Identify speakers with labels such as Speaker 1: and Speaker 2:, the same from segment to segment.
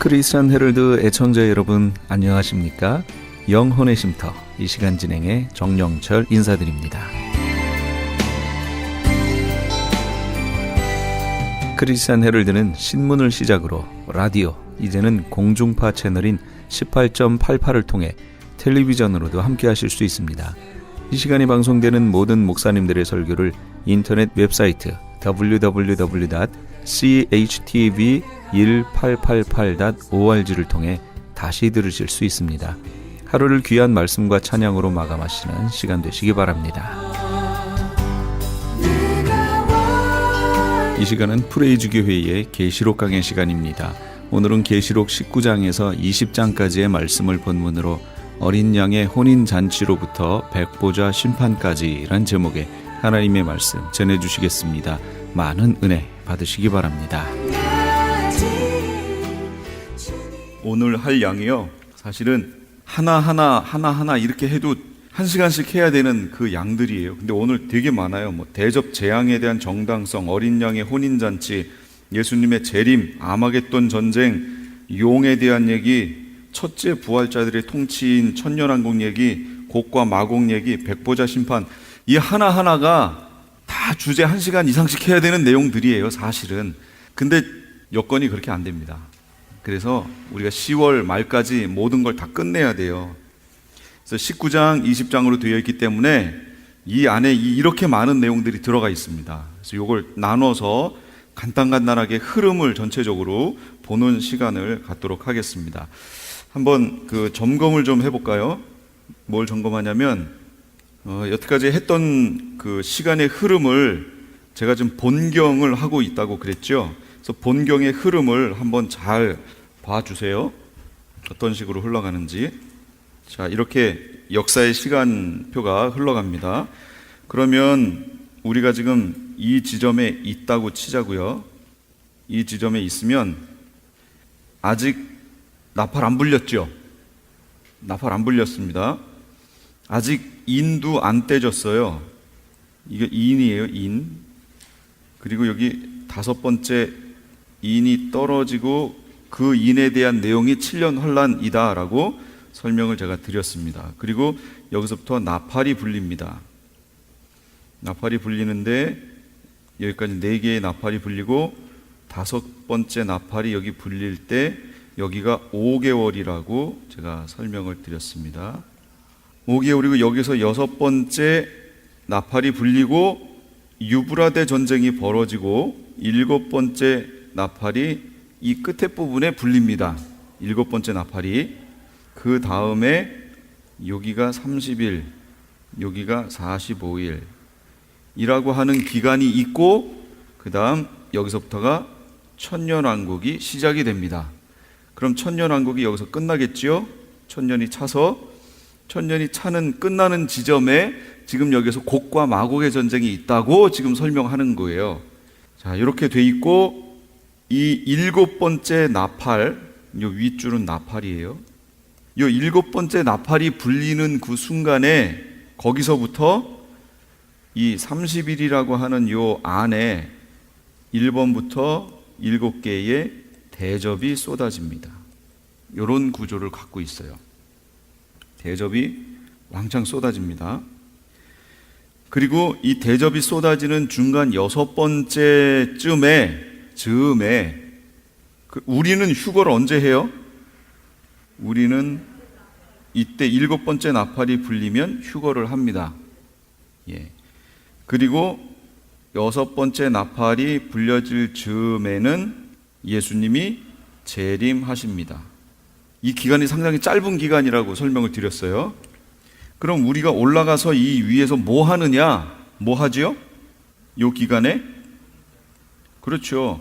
Speaker 1: 크리스천 헤럴드 애청자 여러분 안녕하십니까? 영혼의 쉼터 이 시간 진행의 정영철 인사드립니다. 크리스천 헤럴드는 신문을 시작으로 라디오, 이제는 공중파 채널인 18.88을 통해 텔레비전으로도 함께 하실 수 있습니다. 이 시간에 방송되는 모든 목사님들의 설교를 인터넷 웹사이트 www.chtv1888.org를 통해 다시 들으실 수 있습니다. 하루를 귀한 말씀과 찬양으로 마감하시는 시간 되시기 바랍니다. 이 시간은 프레이즈 교회의 계시록 강의 시간입니다. 오늘은 계시록 19장에서 20장까지의 말씀을 본문으로 어린 양의 혼인잔치로부터 백보자 심판까지란 제목의 하나님의 말씀 전해주시겠습니다. 많은 은혜 받으시기 바랍니다. 오늘 할 양이요, 사실은 하나하나 이렇게 해도 1시간씩 해야 되는 그 양들이에요. 근데 오늘 되게 많아요. 대접 재앙에 대한 정당성, 어린 양의 혼인잔치, 예수님의 재림, 아마겟돈 전쟁, 용에 대한 얘기, 첫째 부활자들의 통치인 천년왕국 얘기, 곡과 마곡 얘기, 백보자 심판, 이 하나하나가 다 주제 1시간 이상씩 해야 되는 내용들이에요, 사실은. 근데 여건이 그렇게 안 됩니다. 그래서 우리가 10월 말까지 모든 걸 다 끝내야 돼요. 그래서 19장, 20장으로 되어 있기 때문에 이 안에 이렇게 많은 내용들이 들어가 있습니다. 그래서 이걸 나눠서 간단하게 흐름을 전체적으로 보는 시간을 갖도록 하겠습니다. 한번 그 점검을 좀 해볼까요? 뭘 점검하냐면 여태까지 했던 그 시간의 흐름을 제가 지금 본경을 하고 있다고 그랬죠. 그래서 본경의 흐름을 한번 잘 봐주세요. 어떤 식으로 흘러가는지. 자, 이렇게 역사의 시간표가 흘러갑니다. 그러면 우리가 지금 이 지점에 있다고 치자고요. 이 지점에 있으면 아직 나팔 안 불렸죠? 나팔 안 불렸습니다. 아직 인도 안 떼졌어요. 이게 인이에요, 인. 그리고 여기 5번째 인이 떨어지고 그 인에 대한 내용이 7년 환란이다 라고 설명을 제가 드렸습니다. 그리고 여기서부터 나팔이 불립니다. 나팔이 불리는데 여기까지 4개의 나팔이 불리고 5번째 나팔이 여기 불릴 때 여기가 5개월이라고 제가 설명을 드렸습니다. 5개월이고 여기서 6번째 나팔이 불리고 유브라데 전쟁이 벌어지고 7번째 나팔이 이 끝에 부분에 불립니다. 7번째 나팔이. 그 다음에 여기가 30일, 여기가 45일 이라고 하는 기간이 있고, 그 다음 여기서부터가 천년왕국이 시작이 됩니다. 그럼 천년왕국이 여기서 끝나겠지요? 천년이 차서, 천년이 차는 끝나는 지점에 지금 여기서 곡과 마곡의 전쟁이 있다고 지금 설명하는 거예요. 자, 이렇게 돼 있고, 이 7번째 나팔, 이 윗줄은 나팔이에요. 이 7번째 나팔이 불리는 그 순간에 거기서부터 이 30일이라고 하는 요 안에 1번부터 7개의 대접이 쏟아집니다. 이런 구조를 갖고 있어요. 대접이 왕창 쏟아집니다. 그리고 이 대접이 쏟아지는 중간 6번째쯤에 우리는 휴거를 언제 해요? 우리는 이때 7번째 나팔이 불리면 휴거를 합니다. 예. 그리고 6번째 나팔이 불려질 즈음에는 예수님이 재림하십니다. 이 기간이 상당히 짧은 기간이라고 설명을 드렸어요. 그럼 우리가 올라가서 이 위에서 뭐 하느냐? 뭐 하지요? 이 기간에? 그렇죠.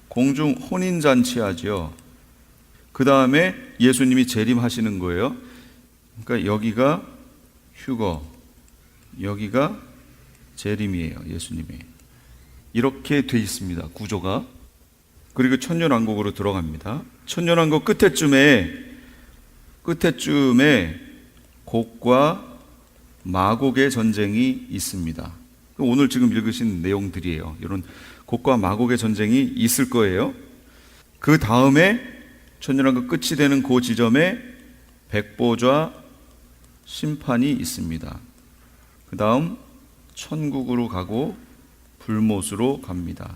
Speaker 1: 공중 혼인잔치 하죠. 그 다음에 예수님이 재림하시는 거예요. 그러니까 여기가 휴거, 여기가 재림이에요, 예수님이. 이렇게 돼 있습니다, 구조가. 그리고 천년왕국으로 들어갑니다. 천년왕국 끝에쯤에 곡과 마곡의 전쟁이 있습니다. 오늘 지금 읽으신 내용들이에요. 이런 곡과 마곡의 전쟁이 있을 거예요. 그 다음에 천년왕국 끝이 되는 그 지점에 백보좌 심판이 있습니다. 그 다음 천국으로 가고 불못으로 갑니다.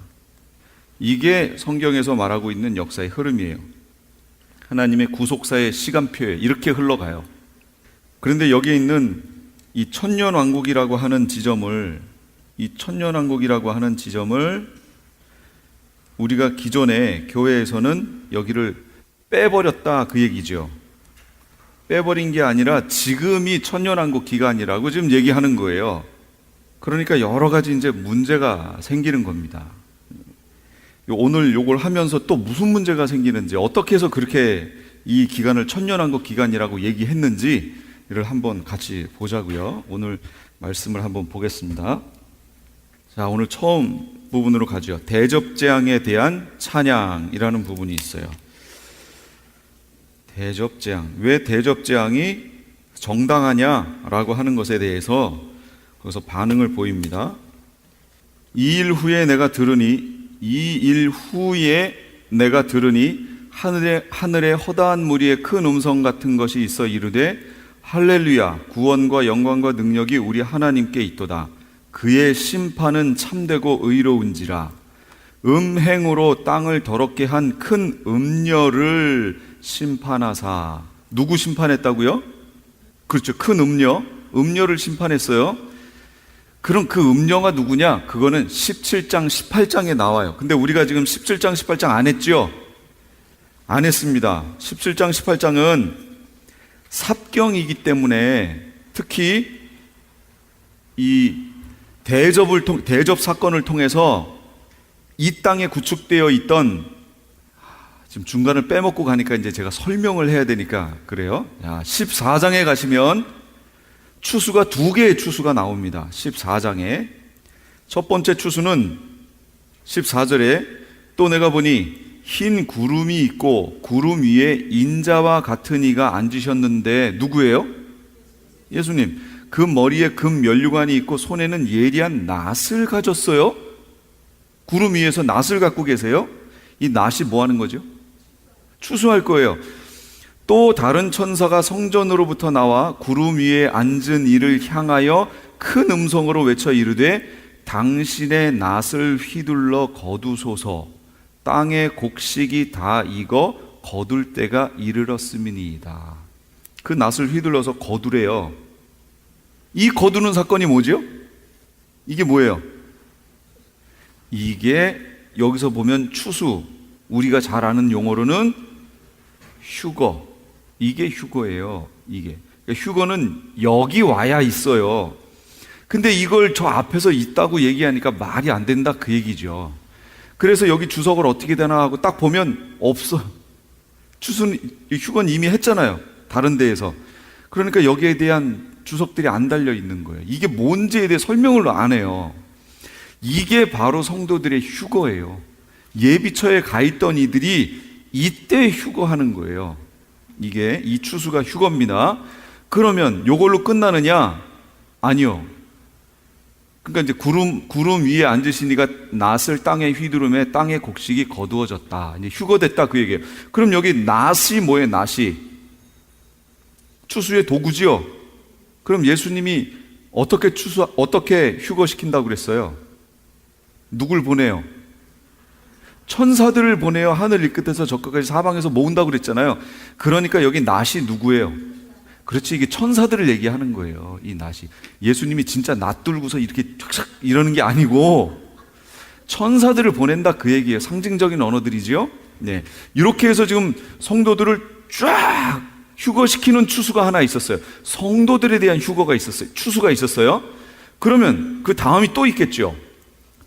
Speaker 1: 이게 성경에서 말하고 있는 역사의 흐름이에요. 하나님의 구속사의 시간표에 이렇게 흘러가요. 그런데 여기에 있는 이 천년왕국이라고 하는 지점을 우리가 기존에 교회에서는 여기를 빼버렸다 그 얘기죠. 빼버린 게 아니라 지금이 천년왕국 기간이라고 지금 얘기하는 거예요. 그러니까 여러 가지 이제 문제가 생기는 겁니다. 오늘 요걸 하면서 또 무슨 문제가 생기는지, 어떻게 해서 그렇게 이 기간을 천년왕국 기간이라고 얘기했는지를 한번 같이 보자고요. 오늘 말씀을 한번 보겠습니다. 자, 오늘 처음 부분으로 가죠. 대접재앙에 대한 찬양이라는 부분이 있어요. 대접재앙. 왜 대접재앙이 정당하냐라고 하는 것에 대해서 거기서 반응을 보입니다. 2일 후에 내가 들으니 하늘에 허다한 무리의 큰 음성 같은 것이 있어 이르되 할렐루야 구원과 영광과 능력이 우리 하나님께 있도다. 그의 심판은 참되고 의로운지라. 음행으로 땅을 더럽게 한 큰 음녀를 심판하사. 누구 심판했다고요? 그렇죠. 큰 음녀를 심판했어요. 그럼 그 음녀가 누구냐? 그거는 17장 18장에 나와요. 근데 우리가 지금 17장 18장 안 했죠? 안 했습니다. 17장 18장은 삽경이기 때문에 특히 이 대접 사건을 통해서 이 땅에 구축되어 있던, 지금 중간을 빼먹고 가니까 이제 제가 설명을 해야 되니까 그래요. 14장에 가시면 추수가 두 개의 추수가 나옵니다. 14장에 첫 번째 추수는 14절에 또 내가 보니 흰 구름이 있고 구름 위에 인자와 같은 이가 앉으셨는데 누구예요? 예수님. 그 머리에 금 면류관이 있고 손에는 예리한 낫을 가졌어요. 구름 위에서 낫을 갖고 계세요. 이 낫이 뭐 하는 거죠? 추수할 거예요. 또 다른 천사가 성전으로부터 나와 구름 위에 앉은 이를 향하여 큰 음성으로 외쳐 이르되 당신의 낫을 휘둘러 거두소서. 땅의 곡식이 다 익어 거둘 때가 이르렀음이니이다. 그 낫을 휘둘러서 거두래요. 이 거두는 사건이 뭐죠? 이게 뭐예요? 이게 여기서 보면 추수, 우리가 잘 아는 용어로는 휴거. 이게 휴거예요. 이게. 그러니까 휴거는 여기 와야 있어요. 근데 이걸 저 앞에서 있다고 얘기하니까 말이 안 된다 그 얘기죠. 그래서 여기 주석을 어떻게 되나 하고 딱 보면 없어. 휴거는 이미 했잖아요. 다른 데에서. 그러니까 여기에 대한 주석들이 안 달려 있는 거예요. 이게 뭔지에 대해 설명을 안 해요. 이게 바로 성도들의 휴거예요. 예비처에 가 있던 이들이 이때 휴거하는 거예요. 이게 이 추수가 휴거입니다. 그러면 요걸로 끝나느냐? 아니요. 그러니까 이제 구름 위에 앉으신 이가 낫을 땅에 휘두르매 땅의 곡식이 거두어졌다. 이제 휴거됐다 그 얘기예요. 그럼 여기 낫이 뭐예요? 낫이 추수의 도구지요. 그럼 예수님이 어떻게 휴거시킨다고 그랬어요? 누굴 보내요? 천사들을 보내요. 하늘 이 끝에서 저 끝까지 사방에서 모은다고 그랬잖아요. 그러니까 여기 낫이 누구예요? 그렇지, 이게 천사들을 얘기하는 거예요. 이 낫이. 예수님이 진짜 낫 들고서 이렇게 촥촥 이러는 게 아니고 천사들을 보낸다 그 얘기예요. 상징적인 언어들이지요. 네, 이렇게 해서 지금 성도들을 쫙 휴거시키는 추수가 하나 있었어요. 성도들에 대한 휴거가 있었어요. 추수가 있었어요. 그러면 그 다음이 또 있겠죠.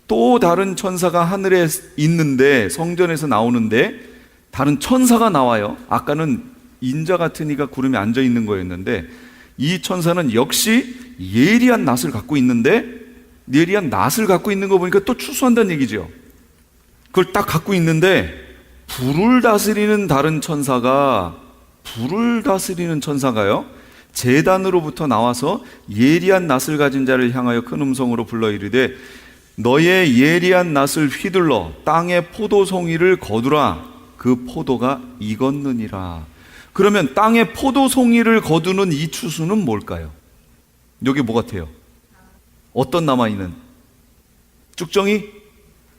Speaker 1: 또 다른 천사가 하늘에 있는데, 성전에서 나오는데 다른 천사가 나와요. 아까는 인자 같은 이가 구름에 앉아 있는 거였는데 이 천사는 역시 예리한 낫을 갖고 있는데, 예리한 낫을 갖고 있는 거 보니까 또 추수한다는 얘기죠. 그걸 딱 갖고 있는데 불을 다스리는 다른 천사가, 제단으로부터 나와서 예리한 낫을 가진 자를 향하여 큰 음성으로 불러 이르되 너의 예리한 낫을 휘둘러 땅의 포도송이를 거두라. 그 포도가 익었느니라. 그러면 땅에 포도송이를 거두는 이 추수는 뭘까요? 여기 뭐 같아요? 어떤 남아있는? 쭉정이?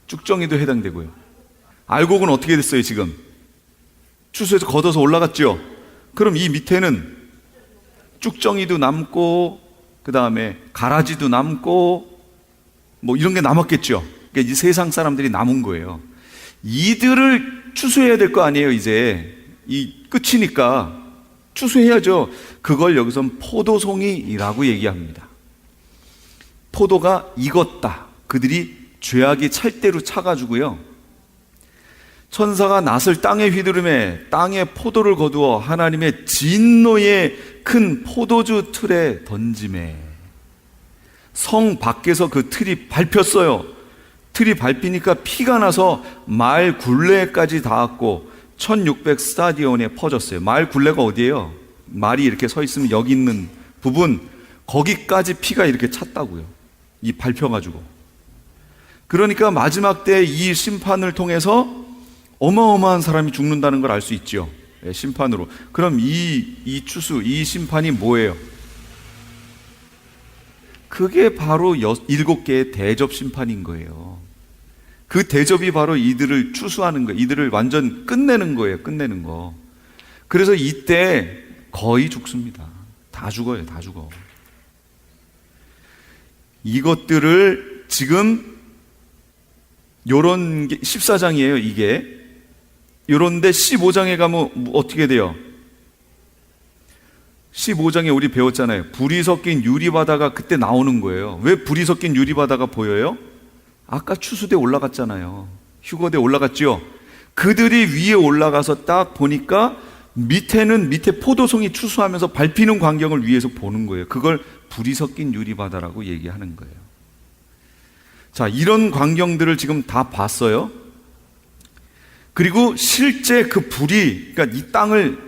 Speaker 1: 쭉정이도 해당되고요. 알곡은 어떻게 됐어요 지금? 추수해서 걷어서 올라갔죠? 그럼 이 밑에는 쭉정이도 남고, 그 다음에 가라지도 남고, 뭐 이런 게 남았겠죠? 그러니까 이 세상 사람들이 남은 거예요. 이들을 추수해야 될 거 아니에요. 이제 이 끝이니까 추수해야죠. 그걸 여기선 포도송이라고 얘기합니다. 포도가 익었다. 그들이 죄악이 찰대로 차가지고요, 천사가 낫을 땅에 휘두르매 땅에 포도를 거두어 하나님의 진노의 큰 포도주 틀에 던지매. 성 밖에서 그 틀이 밟혔어요. 틀이 밟히니까 피가 나서 마을 굴레까지 닿았고 1600 스타디온에 퍼졌어요. 마을 굴레가 어디예요? 말이 이렇게 서 있으면 여기 있는 부분, 거기까지 피가 이렇게 찼다고요. 이 밟혀가지고. 그러니까 마지막 때 이 심판을 통해서 어마어마한 사람이 죽는다는 걸 알 수 있죠. 심판으로. 그럼 이 추수, 이 심판이 뭐예요? 그게 바로 7개의 대접 심판인 거예요. 그 대접이 바로 이들을 추수하는 거예요. 이들을 완전 끝내는 거예요. 끝내는 거. 그래서 이때 거의 죽습니다. 다 죽어요. 다 죽어. 이것들을 지금 요런 게 14장이에요. 이게 요런데 15장에 가면 어떻게 돼요? 15장에 우리 배웠잖아요. 불이 섞인 유리바다가 그때 나오는 거예요. 왜 불이 섞인 유리바다가 보여요? 아까 추수대 올라갔잖아요. 휴거대 올라갔죠. 그들이 위에 올라가서 딱 보니까 밑에 포도송이 추수하면서 밟히는 광경을 위에서 보는 거예요. 그걸 불이 섞인 유리바다라고 얘기하는 거예요. 자, 이런 광경들을 지금 다 봤어요. 그리고 실제 그 불이, 그러니까 이 땅을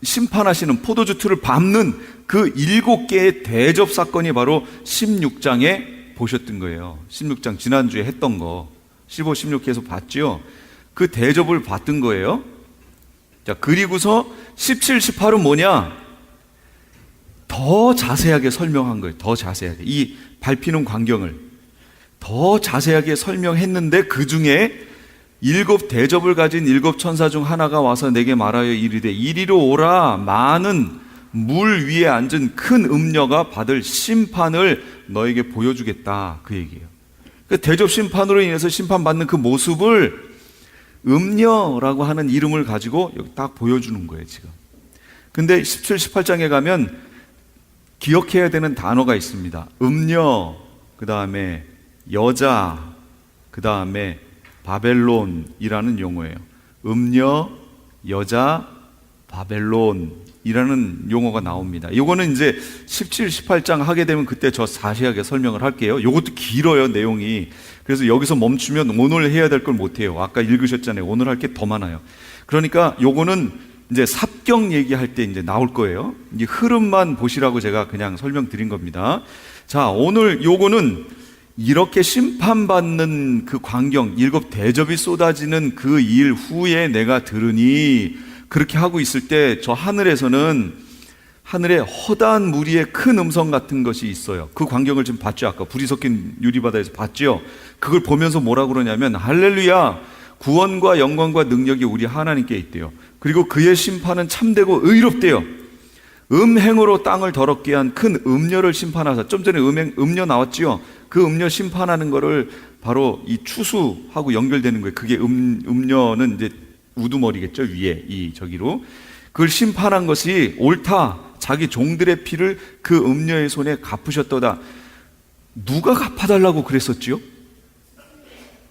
Speaker 1: 심판하시는 포도주 틀을 밟는 그 7개의 대접 사건이 바로 16장에 보셨던 거예요. 16장 지난주에 했던 거 15, 16에서 봤죠. 그 대접을 받던 거예요. 자, 그리고서 17, 18은 뭐냐? 더 자세하게 설명한 거예요. 더 자세하게. 이 밟히는 광경을 더 자세하게 설명했는데, 그 중에 7 대접을 가진 7 천사 중 하나가 와서 내게 말하여 이르되, 이리로 오라. 많은 물 위에 앉은 큰 음녀가 받을 심판을 너에게 보여주겠다. 그 얘기예요. 그 대접 심판으로 인해서 심판받는 그 모습을 음녀라고 하는 이름을 가지고 여기 딱 보여주는 거예요, 지금. 근데 17, 18장에 가면 기억해야 되는 단어가 있습니다. 음녀, 그 다음에 여자, 그 다음에 바벨론이라는 용어예요. 음녀, 여자, 바벨론이라는 용어가 나옵니다. 이거는 이제 17, 18장 하게 되면 그때 저 자세하게 설명을 할게요. 이것도 길어요, 내용이. 그래서 여기서 멈추면 오늘 해야 될 걸 못해요. 아까 읽으셨잖아요. 오늘 할 게 더 많아요. 그러니까 요거는 이제 삽경 얘기할 때 이제 나올 거예요. 이 흐름만 보시라고 제가 그냥 설명드린 겁니다. 자, 오늘 요거는 이렇게 심판받는 그 광경, 7 대접이 쏟아지는 그 일 후에 내가 들으니, 그렇게 하고 있을 때 저 하늘에서는 하늘에 허다한 무리의 큰 음성 같은 것이 있어요. 그 광경을 지금 봤죠. 아까 불이 섞인 유리바다에서 봤죠. 그걸 보면서 뭐라고 그러냐면, 할렐루야, 구원과 영광과 능력이 우리 하나님께 있대요. 그리고 그의 심판은 참되고 의롭대요. 음행으로 땅을 더럽게 한 큰 음녀를 심판하사. 좀 전에 음녀 나왔지요. 그 음녀 심판하는 거를 바로 이 추수하고 연결되는 거예요. 그게 음녀는 이제 우두머리겠죠. 위에 이 저기로 그걸 심판한 것이 옳다. 자기 종들의 피를 그 음녀의 손에 갚으셨도다. 누가 갚아달라고 그랬었지요?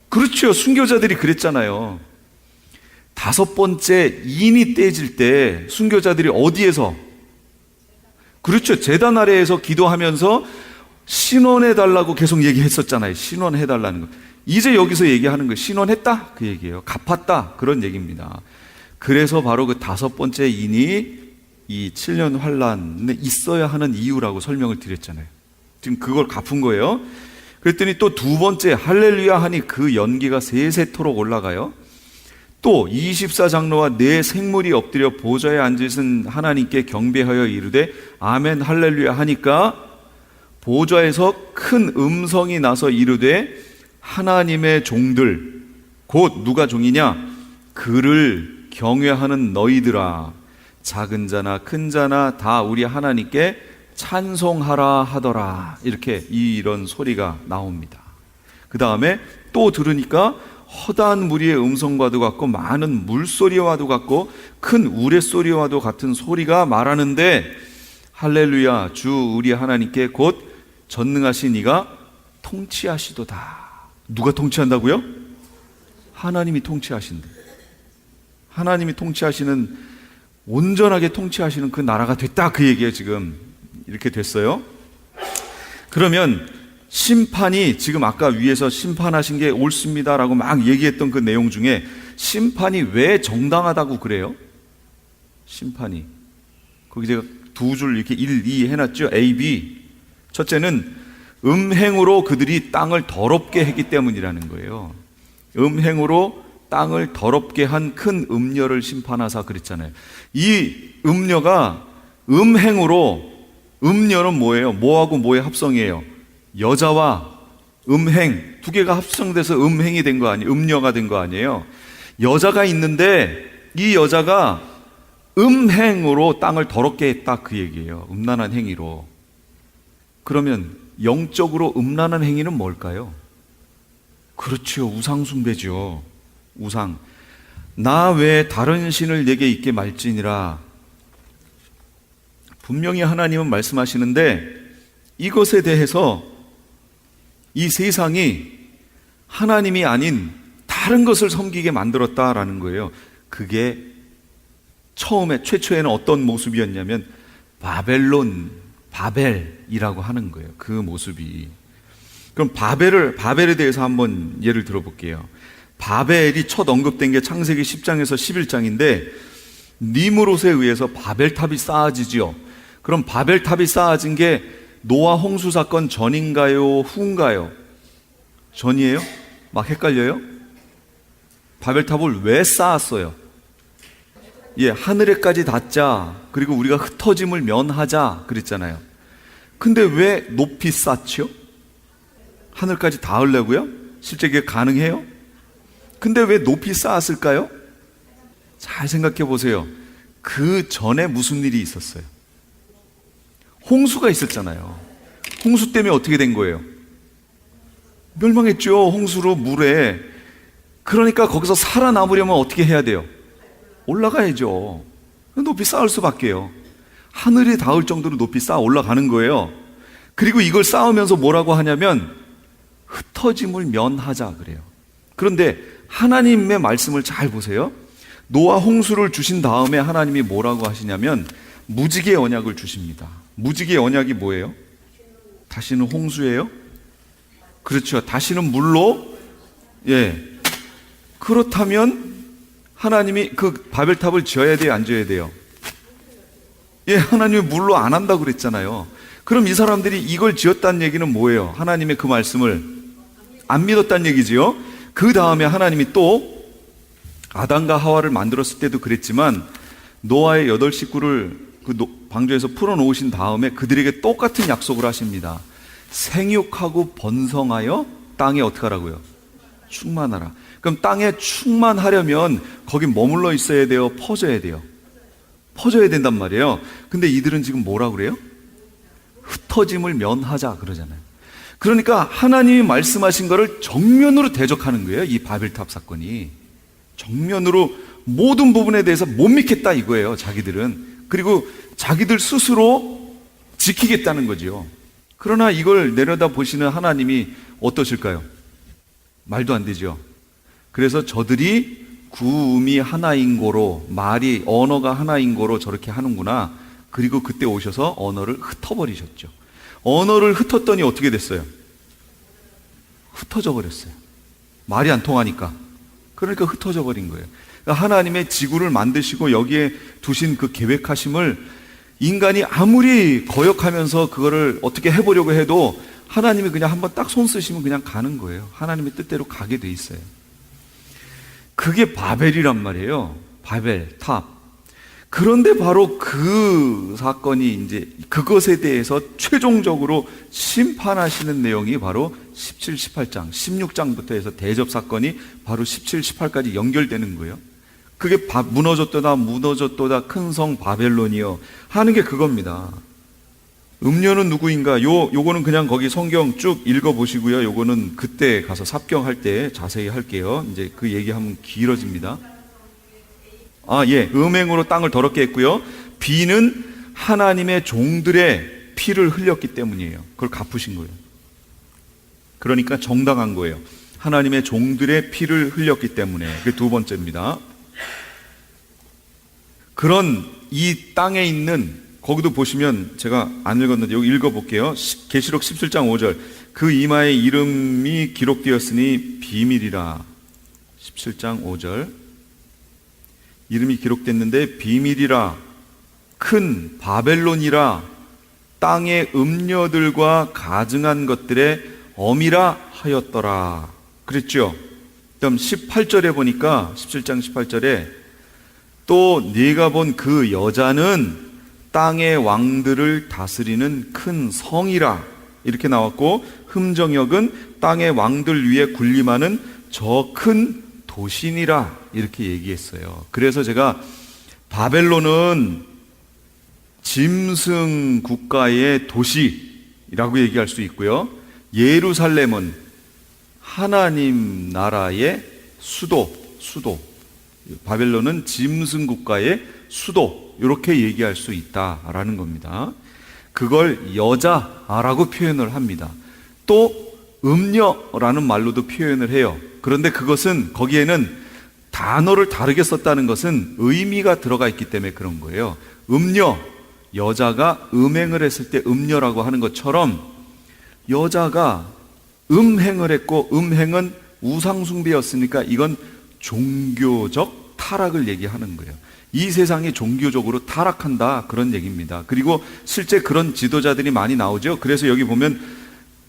Speaker 1: 그렇죠. 순교자들이 그랬잖아요. 5번째 인이 떼질 때 순교자들이 어디에서? 그렇죠. 제단 아래에서 기도하면서 신원해달라고 계속 얘기했었잖아요. 신원해달라는 거. 이제 여기서 얘기하는 거예요. 신원했다? 그 얘기예요. 갚았다? 그런 얘기입니다. 그래서 바로 그 5번째 인이 이 7년 환란에 있어야 하는 이유라고 설명을 드렸잖아요. 지금 그걸 갚은 거예요. 그랬더니 또 2번째 할렐루야 하니 그 연기가 세세토록 올라가요. 또 24장로와 네 생물이 엎드려 보좌에 앉으신 하나님께 경배하여 이르되 아멘 할렐루야 하니까 보좌에서 큰 음성이 나서 이르되 하나님의 종들 곧 누가 종이냐? 그를 경외하는 너희들아, 작은 자나 큰 자나 다 우리 하나님께 찬송하라 하더라. 이렇게 이런 소리가 나옵니다. 그 다음에 또 들으니까 허다한 무리의 음성과도 같고 많은 물소리와도 같고 큰 우레소리와도 같은 소리가 말하는데 할렐루야, 주 우리 하나님께 곧 전능하신 이가 통치하시도다. 누가 통치한다고요? 하나님이 통치하신대. 하나님이 통치하시는, 온전하게 통치하시는 그 나라가 됐다, 그 얘기예요. 지금 이렇게 됐어요. 그러면 심판이, 지금 아까 위에서 심판하신 게 옳습니다라고 막 얘기했던 그 내용 중에 심판이 왜 정당하다고 그래요? 심판이, 거기 제가 두 줄 이렇게 1, 2 해놨죠. A, B. 첫째는 음행으로 그들이 땅을 더럽게 했기 때문이라는 거예요. 음행으로 땅을 더럽게 한 큰 음녀를 심판하사 그랬잖아요. 이 음녀가 음행으로, 음녀는 뭐예요? 뭐하고 뭐의 합성이에요? 여자와 음행, 두 개가 합성돼서 음행이 된 거 아니에요? 음녀가 된 거 아니에요? 여자가 있는데 이 여자가 음행으로 땅을 더럽게 했다, 그 얘기예요. 음란한 행위로. 그러면 영적으로 음란한 행위는 뭘까요? 그렇죠, 우상숭배죠. 우상. 나 외에 다른 신을 내게 있게 말지니라. 분명히 하나님은 말씀하시는데 이것에 대해서 이 세상이 하나님이 아닌 다른 것을 섬기게 만들었다라는 거예요. 그게 처음에, 최초에는 어떤 모습이었냐면 바벨이라고 하는 거예요. 그 모습이. 그럼 바벨에 대해서 한번 예를 들어볼게요. 바벨이 첫 언급된 게 창세기 10장에서 11장인데 니므롯에 의해서 바벨탑이 쌓아지지요. 그럼 바벨탑이 쌓아진 게 노아 홍수 사건 전인가요, 후인가요? 전이에요? 막 헷갈려요? 바벨탑을 왜 쌓았어요? 하늘에까지 닿자, 그리고 우리가 흩어짐을 면하자 그랬잖아요. 근데 왜 높이 쌓죠? 하늘까지 닿으려고요? 실제 그게 가능해요? 근데 왜 높이 쌓았을까요? 잘 생각해 보세요. 그 전에 무슨 일이 있었어요? 홍수가 있었잖아요. 홍수 때문에 어떻게 된 거예요? 멸망했죠. 홍수로, 물에. 그러니까 거기서 살아남으려면 어떻게 해야 돼요? 올라가야죠. 높이 쌓을 수밖에요. 하늘에 닿을 정도로 높이 쌓아 올라가는 거예요. 그리고 이걸 쌓으면서 뭐라고 하냐면 흩어짐을 면하자 그래요. 그런데 하나님의 말씀을 잘 보세요. 노아 홍수를 주신 다음에 하나님이 뭐라고 하시냐면 무지개 언약을 주십니다. 무지개 언약이 뭐예요? 다시는 홍수예요? 그렇죠. 다시는 물로. 그렇다면 하나님이 그 바벨탑을 지어야 돼요, 안 지어야 돼요? 하나님이 물로 안 한다고 그랬잖아요. 그럼 이 사람들이 이걸 지었다는 얘기는 뭐예요? 하나님의 그 말씀을 안 믿었다는 얘기지요. 그 다음에 하나님이 또 아담과 하와를 만들었을 때도 그랬지만 노아의 8 식구를 그 방주에서 풀어놓으신 다음에 그들에게 똑같은 약속을 하십니다. 생육하고 번성하여 땅에 어떻게 하라고요? 충만하라. 그럼 땅에 충만하려면 거기 머물러 있어야 돼요? 퍼져야 돼요? 퍼져야 된단 말이에요. 근데 이들은 지금 뭐라 그래요? 흩어짐을 면하자 그러잖아요. 그러니까 하나님이 말씀하신 거를 정면으로 대적하는 거예요. 이 바벨탑 사건이 정면으로 모든 부분에 대해서 못 믿겠다 이거예요. 자기들은. 그리고 자기들 스스로 지키겠다는 거죠. 그러나 이걸 내려다 보시는 하나님이 어떠실까요? 말도 안 되죠. 그래서 저들이 구음이 하나인 고로, 말이, 언어가 하나인 고로 저렇게 하는구나. 그리고 그때 오셔서 언어를 흩어버리셨죠. 언어를 흩었더니 어떻게 됐어요? 흩어져 버렸어요. 말이 안 통하니까. 그러니까 흩어져 버린 거예요. 그러니까 하나님의 지구를 만드시고 여기에 두신 그 계획하심을 인간이 아무리 거역하면서 그거를 어떻게 해보려고 해도 하나님이 그냥 한번 딱 손 쓰시면 그냥 가는 거예요. 하나님의 뜻대로 가게 돼 있어요. 그게 바벨이란 말이에요. 바벨, 탑. 그런데 바로 그 사건이 이제 그것에 대해서 최종적으로 심판하시는 내용이 바로 17, 18장, 16장부터 해서 대접 사건이 바로 17, 18까지 연결되는 거예요. 그게 무너졌도다 무너졌도다 큰 성 바벨론이여 하는 게 그겁니다. 음녀는 누구인가? 요거는 그냥 거기 성경 쭉 읽어보시고요. 요거는 그때 가서 삽경할 때 자세히 할게요. 이제 그 얘기하면 길어집니다. 음행으로 땅을 더럽게 했고요. B는 하나님의 종들의 피를 흘렸기 때문이에요. 그걸 갚으신 거예요. 그러니까 정당한 거예요. 하나님의 종들의 피를 흘렸기 때문에. 그게 두 번째입니다. 그런 이 땅에 있는, 거기도 보시면 제가 안 읽었는데 여기 읽어볼게요. 계시록 17장 5절. 그 이마에 이름이 기록되었으니 비밀이라. 17장 5절. 이름이 기록됐는데 비밀이라, 큰 바벨론이라, 땅의 음녀들과 가증한 것들의 엄이라 하였더라. 그랬죠? 그다음 18절에 보니까 17장 18절에 또 네가 본 그 여자는 땅의 왕들을 다스리는 큰 성이라 이렇게 나왔고, 흠정역은 땅의 왕들 위에 군림하는 저 큰 도신이라 이렇게 얘기했어요. 그래서 제가 바벨론은 짐승 국가의 도시라고 얘기할 수 있고요. 예루살렘은 하나님 나라의 수도. 바벨론은 짐승 국가의 수도. 이렇게 얘기할 수 있다라는 겁니다. 그걸 여자라고 표현을 합니다. 또 음녀라는 말로도 표현을 해요. 그런데 그것은, 거기에는 단어를 다르게 썼다는 것은 의미가 들어가 있기 때문에 그런 거예요. 음녀, 여자가 음행을 했을 때 음녀라고 하는 것처럼 여자가 음행을 했고, 음행은 우상숭배였으니까 이건 종교적 타락을 얘기하는 거예요. 이 세상이 종교적으로 타락한다, 그런 얘기입니다. 그리고 실제 그런 지도자들이 많이 나오죠. 그래서 여기 보면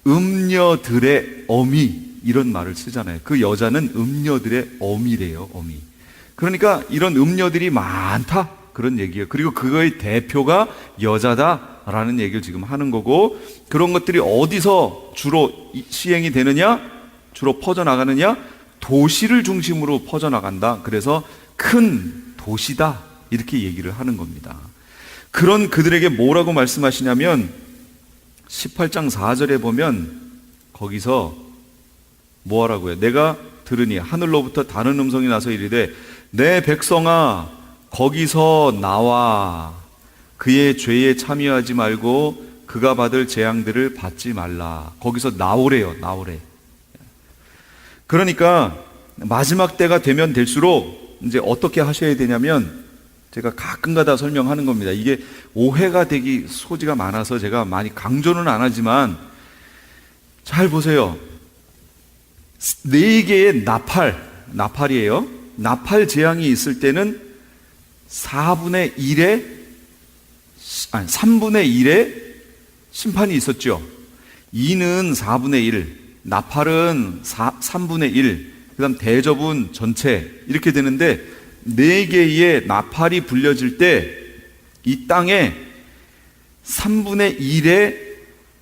Speaker 1: 음녀들의 어미 이런 말을 쓰잖아요. 그 여자는 음녀들의 어미래요. 어미. 그러니까 이런 음녀들이 많다, 그런 얘기예요. 그리고 그거의 대표가 여자다라는 얘기를 지금 하는 거고, 그런 것들이 어디서 주로 시행이 되느냐, 주로 퍼져나가느냐, 도시를 중심으로 퍼져나간다. 그래서 큰 도시다, 이렇게 얘기를 하는 겁니다. 그런 그들에게 뭐라고 말씀하시냐면 18장 4절에 보면 거기서 뭐 하라고요? 내가 들으니 하늘로부터 다른 음성이 나서 이르되 내 백성아 거기서 나와 그의 죄에 참여하지 말고 그가 받을 재앙들을 받지 말라. 거기서 나오래요. 나오래. 그러니까 마지막 때가 되면 될수록 이제 어떻게 하셔야 되냐면, 제가 가끔가다 설명하는 겁니다. 이게 오해가 되기 소지가 많아서 제가 많이 강조는 안 하지만 잘 보세요. 4개의 나팔이에요. 나팔 재앙이 있을 때는 3분의 1의 심판이 있었죠. 2는 4분의 1, 나팔은 3분의 1, 그 다음 대접은 전체, 이렇게 되는데 4개의 나팔이 불려질 때 이 땅에 3분의 1의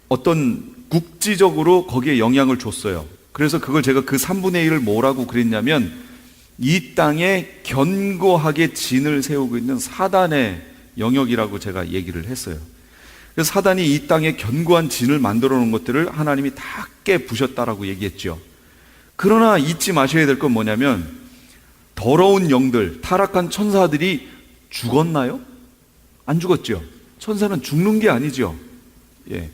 Speaker 1: 어떤 국지적으로 거기에 영향을 줬어요. 그래서 그걸 제가 그 3분의 1을 뭐라고 그랬냐면, 이 땅에 견고하게 진을 세우고 있는 사단의 영역이라고 제가 얘기를 했어요. 그래서 사단이 이 땅에 견고한 진을 만들어 놓은 것들을 하나님이 다 깨부셨다라고 얘기했죠. 그러나 잊지 마셔야 될 건 뭐냐면, 더러운 영들, 타락한 천사들이 죽었나요? 안 죽었죠. 천사는 죽는 게 아니죠. 예.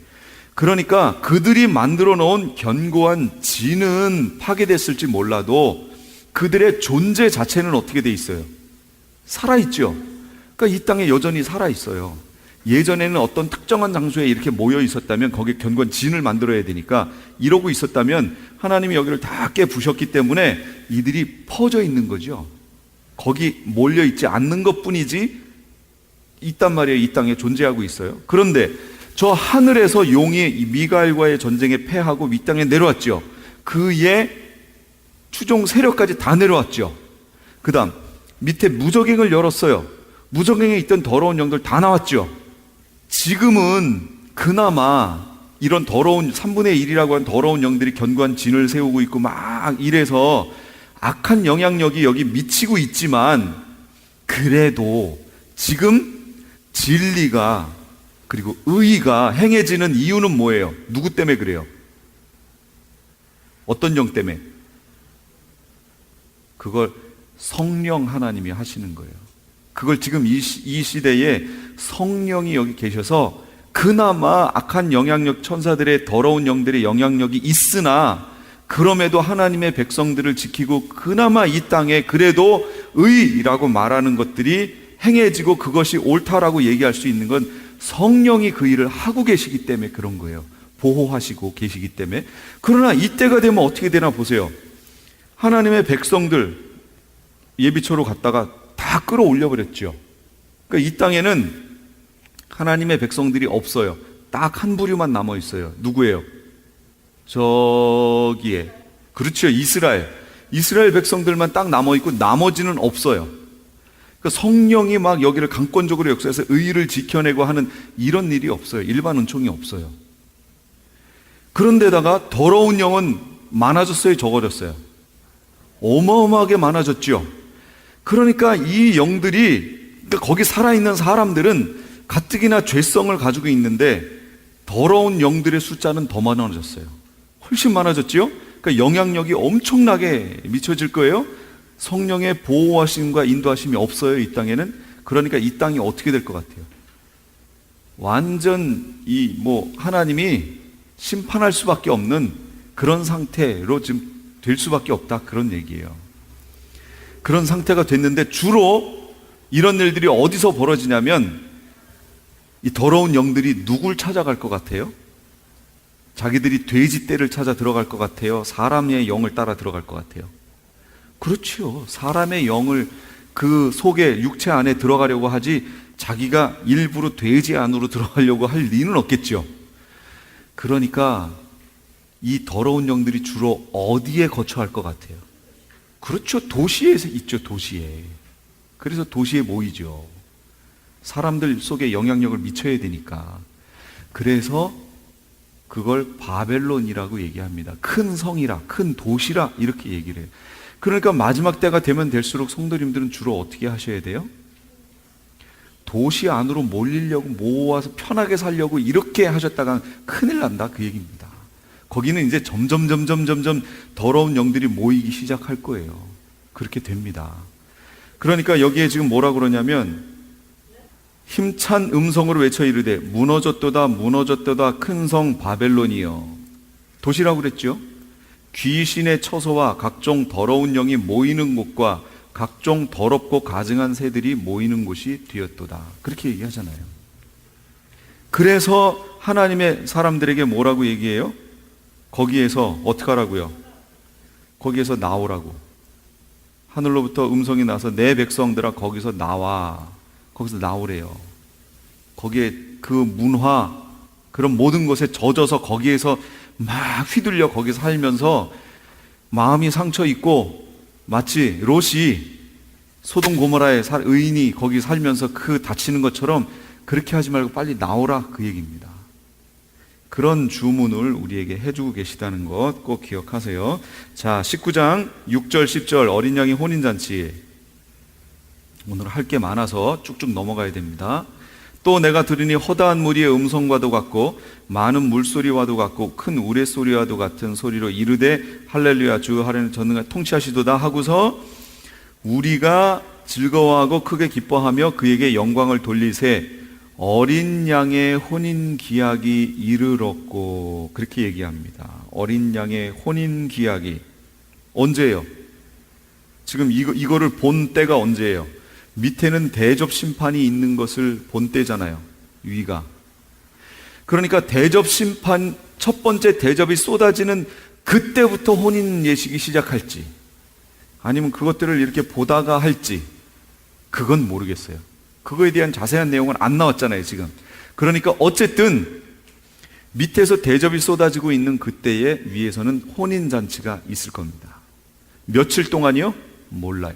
Speaker 1: 그러니까 그들이 만들어 놓은 견고한 진은 파괴됐을지 몰라도 그들의 존재 자체는 어떻게 돼 있어요? 살아있죠. 그러니까 이 땅에 여전히 살아있어요. 예전에는 어떤 특정한 장소에 이렇게 모여 있었다면 거기에 견고한 진을 만들어야 되니까 이러고 있었다면 하나님이 여기를 다 깨부셨기 때문에 이들이 퍼져 있는 거죠. 거기 몰려 있지 않는 것뿐이지 있단 말이에요. 이 땅에 존재하고 있어요. 그런데 저 하늘에서 용이 미가엘과의 전쟁에 패하고 이 땅에 내려왔죠. 그의 추종 세력까지 다 내려왔죠. 그 다음 밑에 무저갱을 열었어요. 무저갱에 있던 더러운 영들 다 나왔죠. 지금은 그나마 이런 더러운 3분의 1이라고 하는 더러운 영들이 견고한 진을 세우고 있고 막 이래서 악한 영향력이 여기 미치고 있지만, 그래도 지금 진리가 그리고 의의가 행해지는 이유는 뭐예요? 누구 때문에 그래요? 어떤 영 때문에? 그걸 성령 하나님이 하시는 거예요. 그걸 지금 이 시대에 성령이 여기 계셔서 그나마 악한 영향력, 천사들의 더러운 영들의 영향력이 있으나 그럼에도 하나님의 백성들을 지키고 그나마 이 땅에 그래도 의라고 말하는 것들이 행해지고 그것이 옳다라고 얘기할 수 있는 건 성령이 그 일을 하고 계시기 때문에 그런 거예요. 보호하시고 계시기 때문에. 그러나 이때가 되면 어떻게 되나 보세요. 하나님의 백성들 예비초로 갔다가 다 끌어올려 버렸죠. 그러니까 이 땅에는 하나님의 백성들이 없어요. 딱 한 부류만 남아 있어요. 누구예요? 저기에, 그렇죠, 이스라엘 백성들만 딱 남아 있고 나머지는 없어요. 그러니까 성령이 막 여기를 강권적으로 역사해서 의를 지켜내고 하는 이런 일이 없어요. 일반 은총이 없어요. 그런데다가 더러운 영은 많아졌어요, 적어졌어요? 어마어마하게 많아졌죠. 그러니까 이 영들이, 그러니까 거기 살아있는 사람들은 가뜩이나 죄성을 가지고 있는데 더러운 영들의 숫자는 더 많아졌어요. 훨씬 많아졌지요? 그러니까 영향력이 엄청나게 미쳐질 거예요. 성령의 보호하심과 인도하심이 없어요, 이 땅에는. 그러니까 이 땅이 어떻게 될 것 같아요? 완전 하나님이 심판할 수밖에 없는 그런 상태로 지금 될 수밖에 없다, 그런 얘기예요. 그런 상태가 됐는데 주로 이런 일들이 어디서 벌어지냐면 이 더러운 영들이 누굴 찾아갈 것 같아요? 자기들이 돼지 떼를 찾아 들어갈 것 같아요? 사람의 영을 따라 들어갈 것 같아요? 그렇지요. 사람의 영을 그 속에 육체 안에 들어가려고 하지 자기가 일부러 돼지 안으로 들어가려고 할 리는 없겠죠. 그러니까 이 더러운 영들이 주로 어디에 거처할 것 같아요? 그렇죠. 도시에 있죠, 도시에. 그래서 도시에 모이죠. 사람들 속에 영향력을 미쳐야 되니까. 그래서 그걸 바벨론이라고 얘기합니다. 큰 성이라, 큰 도시라 이렇게 얘기를 해요. 그러니까 마지막 때가 되면 될수록 성도님들은 주로 어떻게 하셔야 돼요? 도시 안으로 몰리려고, 모아서 편하게 살려고 이렇게 하셨다가 큰일 난다, 그 얘기입니다. 거기는 이제 점점 더러운 영들이 모이기 시작할 거예요. 그렇게 됩니다. 그러니까 여기에 지금 뭐라 그러냐면 힘찬 음성으로 외쳐 이르되 무너졌도다 무너졌도다 큰 성 바벨론이여. 도시라고 그랬죠. 귀신의 처소와 각종 더러운 영이 모이는 곳과 각종 더럽고 가증한 새들이 모이는 곳이 되었도다, 그렇게 얘기하잖아요. 그래서 하나님의 사람들에게 뭐라고 얘기해요? 거기에서 어떻게 하라고요? 거기에서 나오라고. 하늘로부터 음성이 나서 내 백성들아 거기서 나와. 거기서 나오래요. 거기에 그 문화, 그런 모든 것에 젖어서 거기에서 막 휘둘려 거기서 살면서 마음이 상처 있고, 마치 롯이 소돔 고모라의 의인이 거기 살면서 그 다치는 것처럼 그렇게 하지 말고 빨리 나오라, 그 얘기입니다. 그런 주문을 우리에게 해주고 계시다는 것 꼭 기억하세요. 자, 19장 6절 10절 어린 양의 혼인잔치. 오늘 할 게 많아서 쭉쭉 넘어가야 됩니다. 또 내가 들으니 허다한 무리의 음성과도 같고 많은 물소리와도 같고 큰 우레소리와도 같은 소리로 이르되 할렐루야 주 하나님 전능하신 통치하시도다 하고서 우리가 즐거워하고 크게 기뻐하며 그에게 영광을 돌리세 어린 양의 혼인 기약이 이르렀고, 그렇게 얘기합니다. 어린 양의 혼인 기약이 언제예요? 지금 이거를 본 때가 언제예요? 밑에는 대접 심판이 있는 것을 본 때잖아요, 위가. 그러니까 대접 심판, 첫 번째 대접이 쏟아지는 그때부터 혼인 예식이 시작할지 아니면 그것들을 이렇게 보다가 할지 그건 모르겠어요. 그거에 대한 자세한 내용은 안 나왔잖아요, 지금. 그러니까 어쨌든 밑에서 대접이 쏟아지고 있는 그때에 위에서는 혼인잔치가 있을 겁니다. 며칠 동안이요? 몰라요.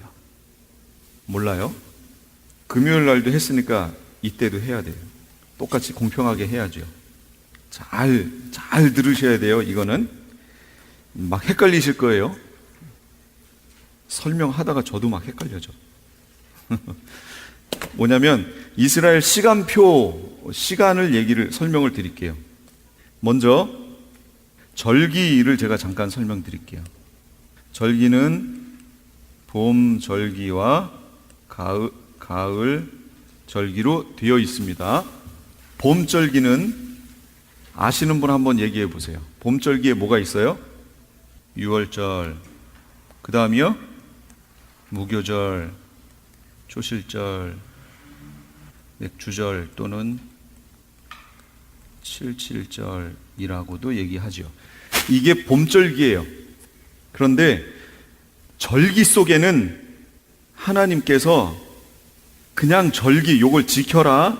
Speaker 1: 몰라요? 금요일 날도 했으니까 이때도 해야 돼요. 똑같이 공평하게 해야죠. 잘 들으셔야 돼요. 이거는 막 헷갈리실 거예요. 설명하다가 저도 막 헷갈려져. 뭐냐면 이스라엘 시간표, 설명을 드릴게요. 먼저 절기를 제가 잠깐 설명드릴게요. 절기는 봄 절기와 가을 절기로 되어 있습니다. 봄 절기는 아시는 분 한번 얘기해 보세요. 봄 절기에 뭐가 있어요? 유월절, 그 다음이요? 무교절, 초실절, 맥주절 또는 칠칠절이라고도 얘기하죠. 이게 봄절기예요. 그런데 절기 속에는 하나님께서 그냥 절기 요걸 지켜라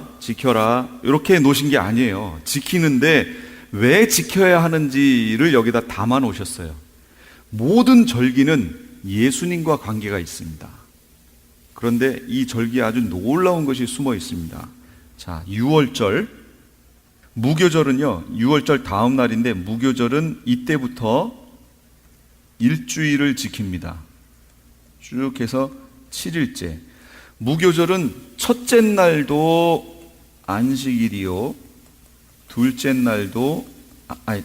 Speaker 1: 이렇게 놓으신 게 아니에요. 지키는데 왜 지켜야 하는지를 여기다 담아 놓으셨어요. 모든 절기는 예수님과 관계가 있습니다. 그런데 이 절기에 아주 놀라운 것이 숨어 있습니다. 자, 유월절, 무교절은요, 유월절 다음 날인데 무교절은 이때부터 일주일을 지킵니다. 쭉 해서 7일째. 무교절은 첫째 날도 안식일이요, 둘째 날도,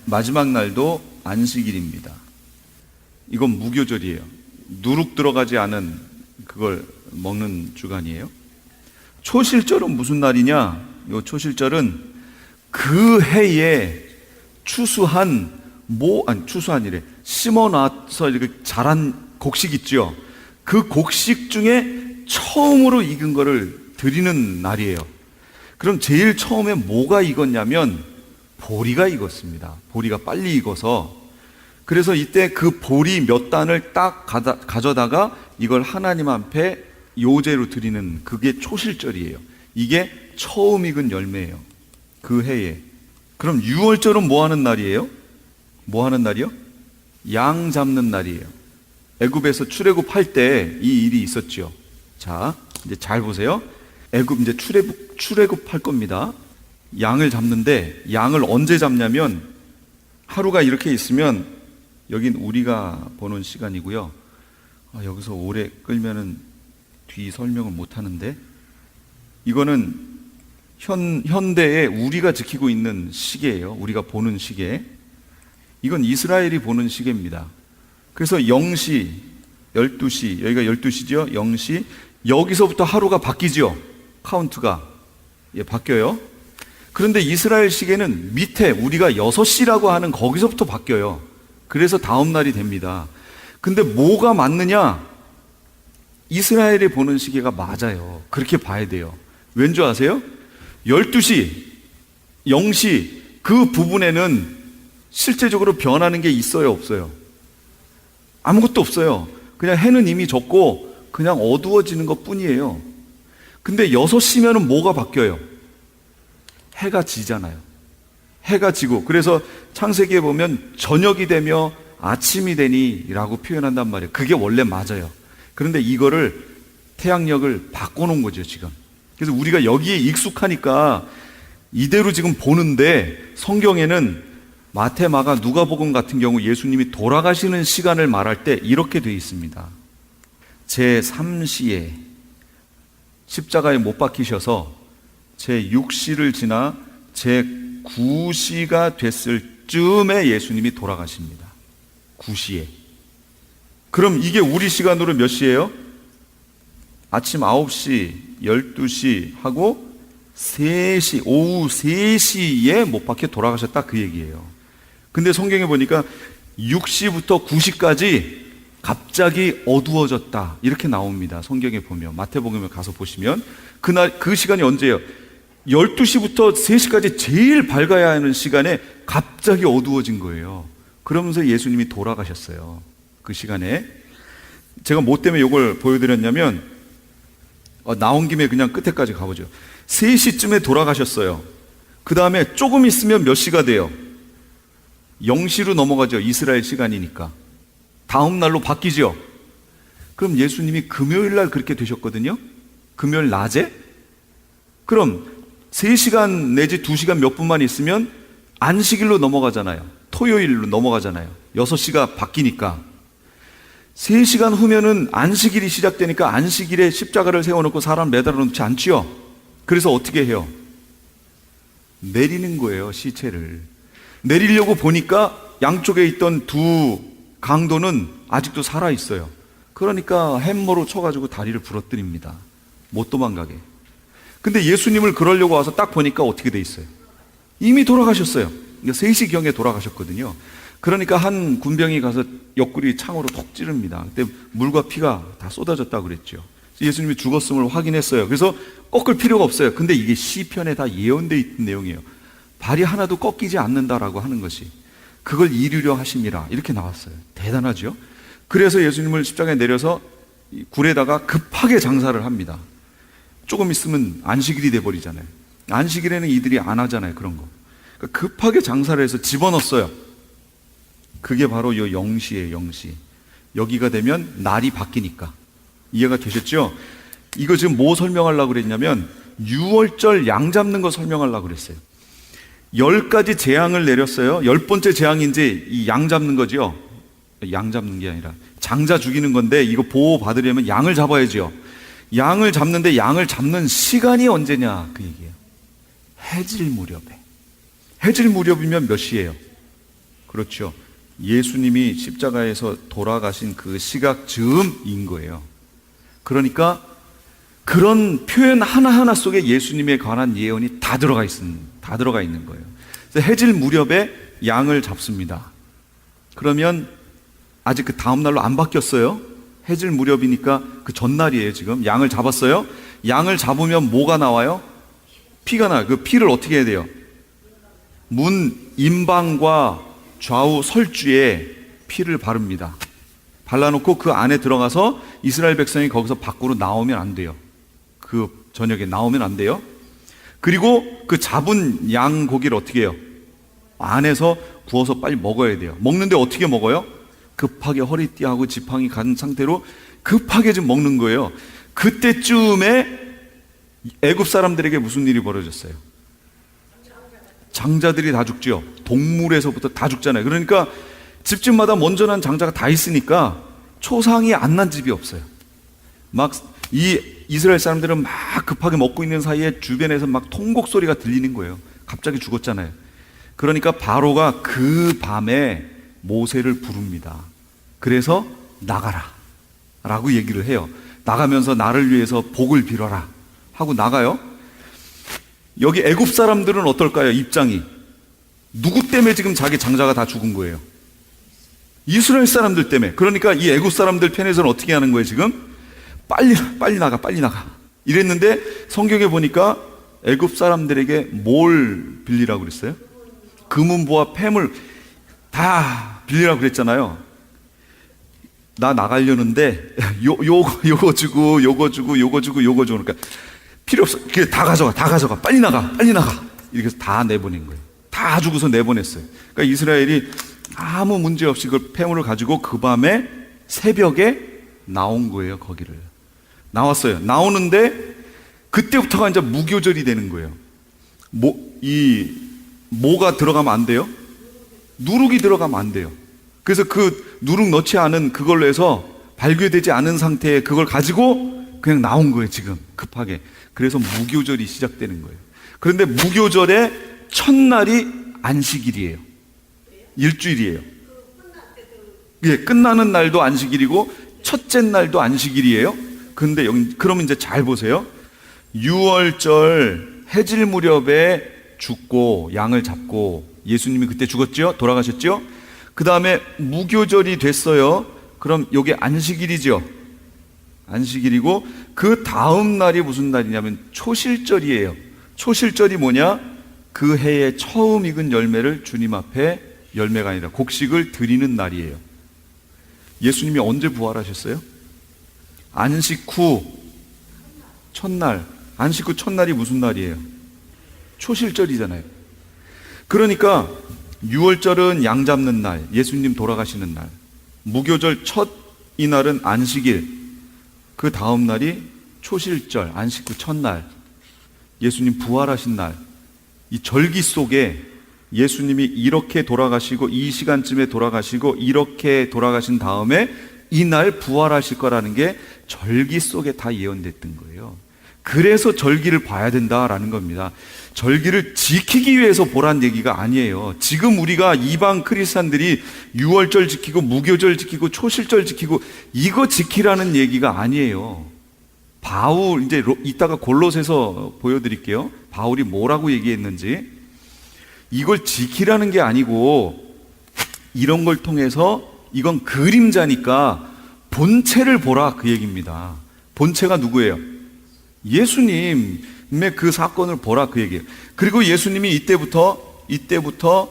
Speaker 1: 마지막 날도 안식일입니다. 이건 무교절이에요. 누룩 들어가지 않은 그걸 먹는 주간이에요. 초실절은 무슨 날이냐? 이 초실절은 그 해에 심어놔서 이렇게 자란 곡식 있죠. 그 곡식 중에 처음으로 익은 거를 드리는 날이에요. 그럼 제일 처음에 뭐가 익었냐면 보리가 익었습니다. 보리가 빨리 익어서. 그래서 이때 그 보리 몇 단을 딱 가져다가 이걸 하나님 앞에 요제로 드리는, 그게 초실절이에요. 이게 처음 익은 열매예요. 그 해에. 그럼 유월절은 뭐 하는 날이에요? 뭐 하는 날이요? 양 잡는 날이에요. 애굽에서 출애굽할 때 이 일이 있었죠. 자, 이제 잘 보세요. 애굽 이제 출애굽할 겁니다. 양을 잡는데 양을 언제 잡냐면 하루가 이렇게 있으면, 여긴 우리가 보는 시간이고요. 여기서 오래 끌면은 뒤 설명을 못 하는데, 이거는 현대에 우리가 지키고 있는 시계예요. 우리가 보는 시계. 이건 이스라엘이 보는 시계입니다. 그래서 0시, 12시, 여기가 12시죠? 0시. 여기서부터 하루가 바뀌죠? 카운트가. 바뀌어요. 그런데 이스라엘 시계는 밑에 우리가 6시라고 하는 거기서부터 바뀌어요. 그래서 다음 날이 됩니다. 근데 뭐가 맞느냐? 이스라엘이 보는 시계가 맞아요. 그렇게 봐야 돼요. 왠 줄 아세요? 12시, 0시 그 부분에는 실제적으로 변하는 게 있어요, 없어요? 아무것도 없어요. 그냥 해는 이미 졌고 그냥 어두워지는 것 뿐이에요. 근데 6시면은 뭐가 바뀌어요? 해가 지잖아요. 해가 지고, 그래서 창세기에 보면 저녁이 되며 아침이 되니 라고 표현한단 말이에요. 그게 원래 맞아요. 그런데 이거를 태양력을 바꿔놓은 거죠, 지금. 그래서 우리가 여기에 익숙하니까 이대로 지금 보는데, 성경에는 마태, 마가, 누가복음 같은 경우 예수님이 돌아가시는 시간을 말할 때 이렇게 되어 있습니다. 제3시에 십자가에 못 박히셔서 제6시를 지나 제9시가 됐을 쯤에 예수님이 돌아가십니다. 9시에. 그럼 이게 우리 시간으로 몇 시예요? 아침 9시, 12시 하고 3시, 오후 3시에 못 박혀 돌아가셨다, 그 얘기예요. 근데 성경에 보니까 6시부터 9시까지 갑자기 어두워졌다, 이렇게 나옵니다. 성경에 보면, 마태복음에 가서 보시면 그날 그 시간이 언제예요? 12시부터 3시까지 제일 밝아야 하는 시간에 갑자기 어두워진 거예요. 그러면서 예수님이 돌아가셨어요. 그 시간에. 제가 뭐 때문에 이걸 보여드렸냐면, 나온 김에 그냥 끝에까지 가보죠. 3시쯤에 돌아가셨어요. 그 다음에 조금 있으면 몇 시가 돼요? 0시로 넘어가죠. 이스라엘 시간이니까. 다음 날로 바뀌죠. 그럼 예수님이 금요일 날 그렇게 되셨거든요. 금요일 낮에? 그럼 3시간 내지 2시간 몇 분만 있으면 안식일로 넘어가잖아요. 토요일로 넘어가잖아요. 6시가 바뀌니까. 3시간 후면은 안식일이 시작되니까 안식일에 십자가를 세워놓고 사람 매달아 놓지 않지요. 그래서 어떻게 해요? 내리는 거예요, 시체를. 내리려고 보니까 양쪽에 있던 두 강도는 아직도 살아있어요. 그러니까 햄머로 쳐가지고 다리를 부러뜨립니다. 못 도망가게. 근데 예수님을 그러려고 와서 딱 보니까 어떻게 돼 있어요? 이미 돌아가셨어요. 3시경에 돌아가셨거든요. 그러니까 한 군병이 가서 옆구리 창으로 톡 찌릅니다. 그때 물과 피가 다 쏟아졌다고 그랬죠. 예수님이 죽었음을 확인했어요. 그래서 꺾을 필요가 없어요. 근데 이게 시편에 다 예언되어 있는 내용이에요. 발이 하나도 꺾이지 않는다라고 하는 것이, 그걸 이루려 하심이라, 이렇게 나왔어요. 대단하죠? 그래서 예수님을 십자가에 내려서 굴에다가 급하게 장사를 합니다. 조금 있으면 안식일이 돼버리잖아요. 안식일에는 이들이 안 하잖아요, 그런 거. 그러니까 급하게 장사를 해서 집어넣었어요. 그게 바로 이 영시예요, 영시. 여기가 되면 날이 바뀌니까. 이해가 되셨죠? 이거 지금 뭐 설명하려고 그랬냐면 6월절 양 잡는 거 설명하려고 그랬어요. 10가지 재앙을 내렸어요. 10번째 재앙이 이제 이 양 잡는 거죠. 양 잡는 게 아니라 장자 죽이는 건데, 이거 보호 받으려면 양을 잡아야죠. 양을 잡는데 양을 잡는 시간이 언제냐, 그 얘기예요. 해질 무렵에. 해질 무렵이면 몇 시예요? 그렇죠. 예수님이 십자가에서 돌아가신 그 시각 즈음인 거예요. 그러니까 그런 표현 하나하나 속에 예수님에 관한 예언이 다 들어가 있는 거예요. 그래서 해질 무렵에 양을 잡습니다. 그러면 아직 그 다음 날로 안 바뀌었어요. 해질 무렵이니까 그 전날이에요. 지금 양을 잡았어요. 양을 잡으면 뭐가 나와요? 피가 나요. 그 피를 어떻게 해야 돼요? 문 임방과 좌우 설주에 피를 바릅니다. 발라놓고 그 안에 들어가서 이스라엘 백성이 거기서 밖으로 나오면 안 돼요. 그 저녁에 나오면 안 돼요. 그리고 그 잡은 양 고기를 어떻게 해요? 안에서 구워서 빨리 먹어야 돼요. 먹는데 어떻게 먹어요? 급하게 허리띠하고 지팡이 간 상태로 급하게 좀 먹는 거예요. 그때쯤에 애굽 사람들에게 무슨 일이 벌어졌어요? 장자들이 다 죽죠. 동물에서부터 다 죽잖아요. 그러니까 집집마다 먼저 난 장자가 다 있으니까 초상이 안 난 집이 없어요. 막 이 이스라엘 사람들은 막 급하게 먹고 있는 사이에 주변에서 막 통곡 소리가 들리는 거예요. 갑자기 죽었잖아요. 그러니까 바로가 그 밤에 모세를 부릅니다. 그래서 나가라 라고 얘기를 해요. 나가면서 나를 위해서 복을 빌어라 하고 나가요. 여기 애굽 사람들은 어떨까요? 입장이. 누구 때문에 지금 자기 장자가 다 죽은 거예요? 이스라엘 사람들 때문에. 그러니까 이 애굽 사람들 편에서는 어떻게 하는 거예요 지금? 빨리 나가 이랬는데 성경에 보니까 애굽 사람들에게 뭘 빌리라고 그랬어요? 금은보화 폐물 다 빌리라고 그랬잖아요. 나 나가려는데 요거 주고 요거 주고 요거 주고 요거 주고, 그러니까 필요 없어. 다 가져가. 빨리 나가. 이렇게 해서 다 내보낸 거예요. 다 주고서 내보냈어요. 그러니까 이스라엘이 아무 문제 없이 그 폐물을 가지고 그 밤에 새벽에 나온 거예요. 거기를 나왔어요. 나오는데 그때부터가 이제 무교절이 되는 거예요. 뭐가 들어가면 안 돼요? 누룩이 들어가면 안 돼요. 그래서 그 누룩 넣지 않은 그걸로 해서 발교되지 않은 상태에 그걸 가지고 그냥 나온 거예요. 지금 급하게. 그래서 무교절이 시작되는 거예요. 그런데 무교절의 첫날이 안식일이에요. 일주일이에요. 예, 끝나는 날도 안식일이고 첫째 날도 안식일이에요. 근데 그러면 이제 잘 보세요. 6월절 해질 무렵에 죽고 양을 잡고 예수님이 그때 죽었죠? 돌아가셨죠? 그 다음에 무교절이 됐어요. 그럼 이게 안식일이죠. 안식일이고 그 다음 날이 무슨 날이냐면 초실절이에요. 초실절이 뭐냐? 그 해에 처음 익은 열매를 주님 앞에, 열매가 아니라 곡식을 드리는 날이에요. 예수님이 언제 부활하셨어요? 안식 후 첫날. 안식 후 첫날이 무슨 날이에요? 초실절이잖아요. 그러니까 6월절은 양 잡는 날, 예수님 돌아가시는 날. 무교절 첫 이날은 안식일, 그 다음 날이 초실절, 안식 후 첫날, 예수님 부활하신 날, 이 절기 속에 예수님이 이렇게 돌아가시고 이 시간쯤에 돌아가시고 이렇게 돌아가신 다음에 이날 부활하실 거라는 게 절기 속에 다 예언됐던 거예요. 그래서 절기를 봐야 된다라는 겁니다. 절기를 지키기 위해서 보란 얘기가 아니에요. 지금 우리가 이방 크리스찬들이 유월절 지키고 무교절 지키고 초실절 지키고 이거 지키라는 얘기가 아니에요. 바울, 이제 이따가 골로새서 보여드릴게요. 바울이 뭐라고 얘기했는지. 이걸 지키라는 게 아니고 이런 걸 통해서 이건 그림자니까 본체를 보라, 그 얘기입니다. 본체가 누구예요? 예수님의 그 사건을 보라, 그 얘기예요. 그리고 예수님이 이때부터 77절,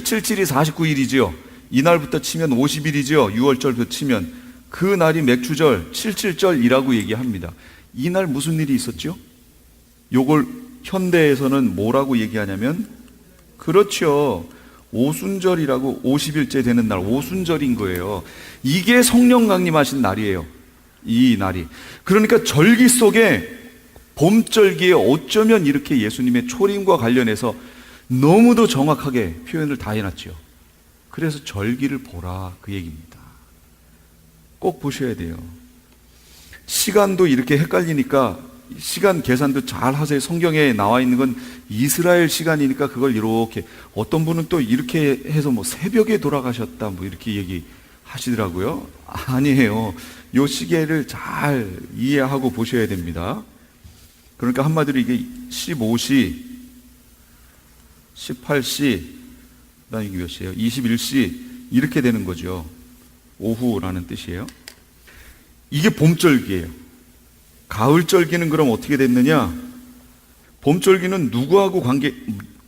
Speaker 1: 77이 49일이죠. 이날부터 치면 50일이죠. 6월절부터 치면 그 날이 맥주절, 77절이라고 얘기합니다. 이날 무슨 일이 있었죠? 요걸 현대에서는 뭐라고 얘기하냐면, 그렇죠, 오순절이라고, 50일째 되는 날 오순절인 거예요. 이게 성령 강림하신 날이에요, 이 날이. 그러니까 절기 속에 봄절기에 어쩌면 이렇게 예수님의 초림과 관련해서 너무도 정확하게 표현을 다 해놨죠. 그래서 절기를 보라, 그 얘기입니다. 꼭 보셔야 돼요. 시간도 이렇게 헷갈리니까 시간 계산도 잘 하세요. 성경에 나와 있는 건 이스라엘 시간이니까 그걸 이렇게, 어떤 분은 또 이렇게 해서 뭐 새벽에 돌아가셨다 뭐 이렇게 얘기하시더라고요. 아니에요. 요 시계를 잘 이해하고 보셔야 됩니다. 그러니까 한마디로 이게 15시, 18시, 그다음 이게 몇 시예요? 21시 이렇게 되는 거죠. 오후라는 뜻이에요. 이게 봄절기예요. 가을절기는 그럼 어떻게 됐느냐? 봄절기는 누구하고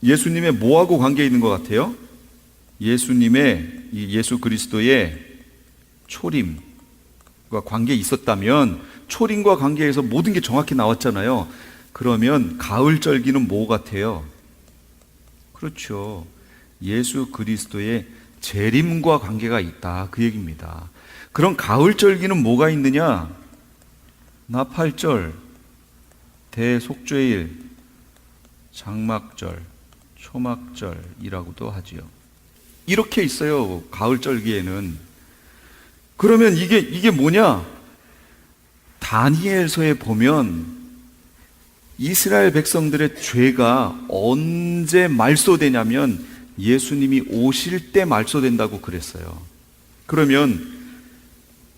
Speaker 1: 예수님의 뭐하고 관계 있는 것 같아요? 예수님의, 예수 그리스도의 초림과 관계 있었다면, 초림과 관계에서 모든 게 정확히 나왔잖아요. 그러면 가을절기는 뭐 같아요? 그렇죠, 예수 그리스도의 재림과 관계가 있다, 그 얘기입니다. 그럼 가을절기는 뭐가 있느냐? 나팔절, 대속죄일, 장막절, 초막절이라고도 하지요. 이렇게 있어요, 가을절기에는. 그러면 이게 뭐냐? 다니엘서에 보면 이스라엘 백성들의 죄가 언제 말소되냐면 예수님이 오실 때 말소된다고 그랬어요. 그러면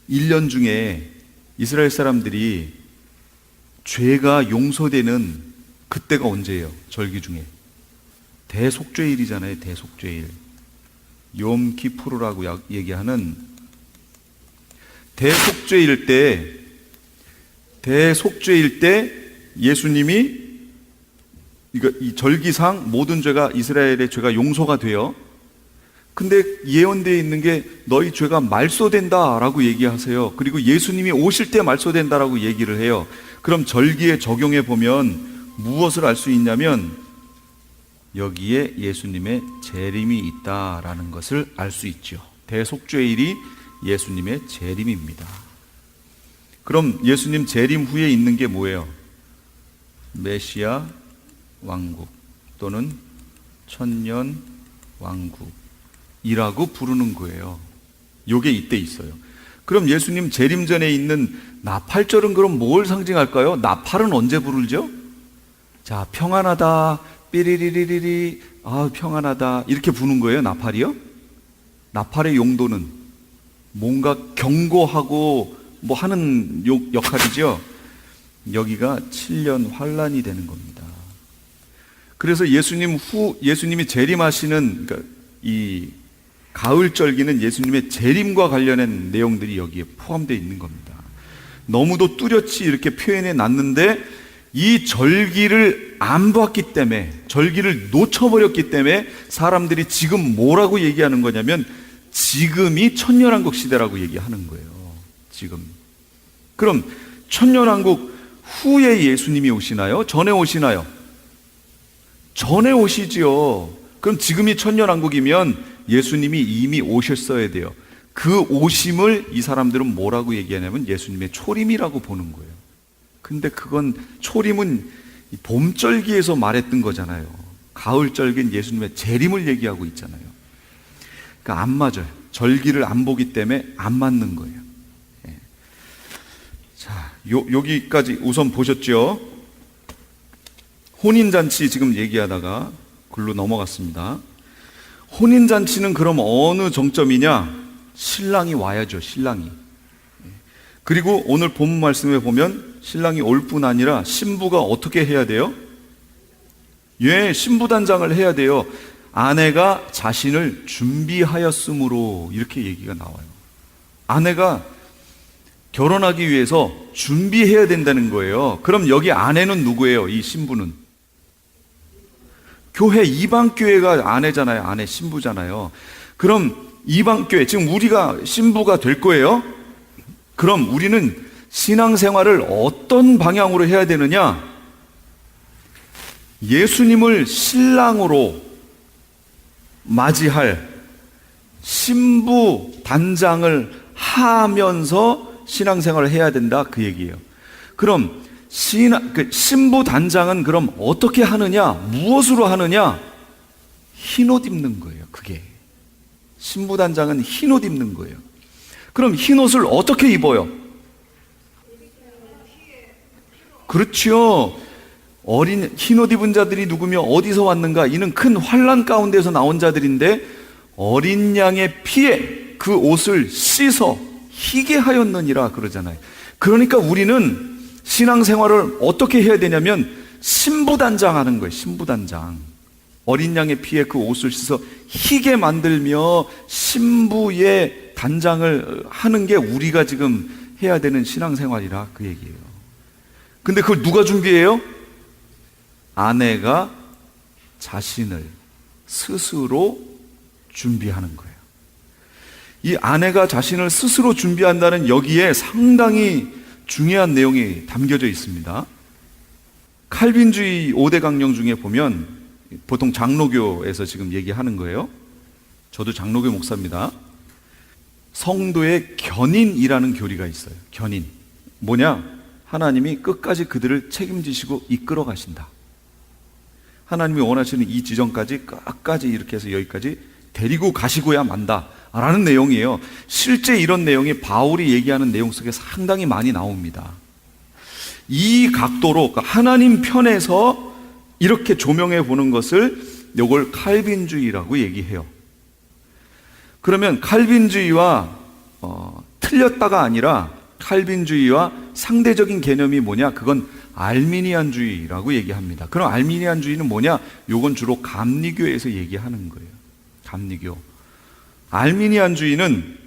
Speaker 1: 1년 중에 이스라엘 사람들이 죄가 용서되는 그때가 언제예요? 절기 중에 대속죄일이잖아요. 대속죄일, 욤 키푸르라고 얘기하는 대속죄일 때 예수님이 이 절기상 모든 죄가, 이스라엘의 죄가 용서가 돼요. 근데 예언되어 있는 게 너희 죄가 말소된다라고 얘기하세요. 그리고 예수님이 오실 때 말소된다라고 얘기를 해요. 그럼 절기에 적용해 보면 무엇을 알 수 있냐면 여기에 예수님의 재림이 있다라는 것을 알 수 있죠. 대속죄일이 예수님의 재림입니다. 그럼 예수님 재림 후에 있는 게 뭐예요? 메시아 왕국 또는 천년 왕국이라고 부르는 거예요. 요게 이때 있어요. 그럼 예수님 재림 전에 있는 나팔절은 그럼 뭘 상징할까요? 나팔은 언제 부르죠? 자, 평안하다, 삐리리리리리, 아 평안하다, 이렇게 부는 거예요, 나팔이요? 나팔의 용도는 뭔가 경고하고 뭐 하는 역할이죠. 여기가 7년 환란이 되는 겁니다. 그래서 예수님이 재림하시는, 그러니까 이 가을절기는 예수님의 재림과 관련된 내용들이 여기에 포함되어 있는 겁니다. 너무도 뚜렷이 이렇게 표현해 놨는데 이 절기를 안 봤기 때문에, 절기를 놓쳐버렸기 때문에 사람들이 지금 뭐라고 얘기하는 거냐면 지금이 천년왕국 시대라고 얘기하는 거예요. 지금. 그럼 천년왕국 후에 예수님이 오시나요? 전에 오시나요? 전에 오시지요. 그럼 지금이 천년왕국이면 예수님이 이미 오셨어야 돼요. 그 오심을 이 사람들은 뭐라고 얘기하냐면 예수님의 초림이라고 보는 거예요. 근데 그건 초림은 봄절기에서 말했던 거잖아요. 가을절기는 예수님의 재림을 얘기하고 있잖아요. 그러니까 안 맞아요. 절기를 안 보기 때문에 안 맞는 거예요. 예. 자, 여기까지 우선 보셨죠? 혼인잔치 지금 얘기하다가 글로 넘어갔습니다. 혼인잔치는 그럼 어느 정점이냐? 신랑이 와야죠, 신랑이. 그리고 오늘 본문 말씀에 보면 신랑이 올 뿐 아니라 신부가 어떻게 해야 돼요? 예, 신부단장을 해야 돼요. 아내가 자신을 준비하였으므로 이렇게 얘기가 나와요. 아내가 결혼하기 위해서 준비해야 된다는 거예요. 그럼 여기 아내는 누구예요? 이 신부는 교회 이방교회가 아내잖아요. 아내 신부잖아요. 그럼 이방교회, 지금 우리가 신부가 될 거예요. 그럼 우리는 신앙생활을 어떤 방향으로 해야 되느냐? 예수님을 신랑으로 맞이할 신부 단장을 하면서 신앙생활을 해야 된다, 그 얘기예요. 그럼 신부 단장은 그럼 어떻게 하느냐? 무엇으로 하느냐? 흰옷 입는 거예요. 그게 신부 단장은 흰옷 입는 거예요. 그럼 흰옷을 어떻게 입어요? 그렇죠. 어린 흰옷 입은 자들이 누구며 어디서 왔는가? 이는 큰 환난 가운데서 나온 자들인데 어린 양의 피에 그 옷을 씻어 희게 하였느니라 그러잖아요. 그러니까 우리는 신앙생활을 어떻게 해야 되냐면 신부단장 하는 거예요. 신부단장. 어린 양의 피에 그 옷을 씻어 희게 만들며 신부의 단장을 하는 게 우리가 지금 해야 되는 신앙생활이라 그 얘기예요. 근데 그걸 누가 준비해요? 아내가 자신을 스스로 준비하는 거예요. 이 아내가 자신을 스스로 준비한다는 여기에 상당히 중요한 내용이 담겨져 있습니다. 칼빈주의 5대 강령 중에 보면 보통 장로교에서 지금 얘기하는 거예요. 저도 장로교 목사입니다. 성도의 견인이라는 교리가 있어요. 견인. 뭐냐? 하나님이 끝까지 그들을 책임지시고 이끌어 가신다. 하나님이 원하시는 이 지점까지 끝까지 이렇게 해서 여기까지 데리고 가시고야 만다 라는 내용이에요. 실제 이런 내용이 바울이 얘기하는 내용 속에 상당히 많이 나옵니다. 이 각도로 하나님 편에서 이렇게 조명해 보는 것을 이걸 칼빈주의라고 얘기해요. 그러면 칼빈주의와 틀렸다가 아니라 칼빈주의와 상대적인 개념이 뭐냐? 그건 알미니안주의라고 얘기합니다. 그럼 알미니안주의는 뭐냐? 요건 주로 감리교에서 얘기하는 거예요. 감리교. 알미니안주의는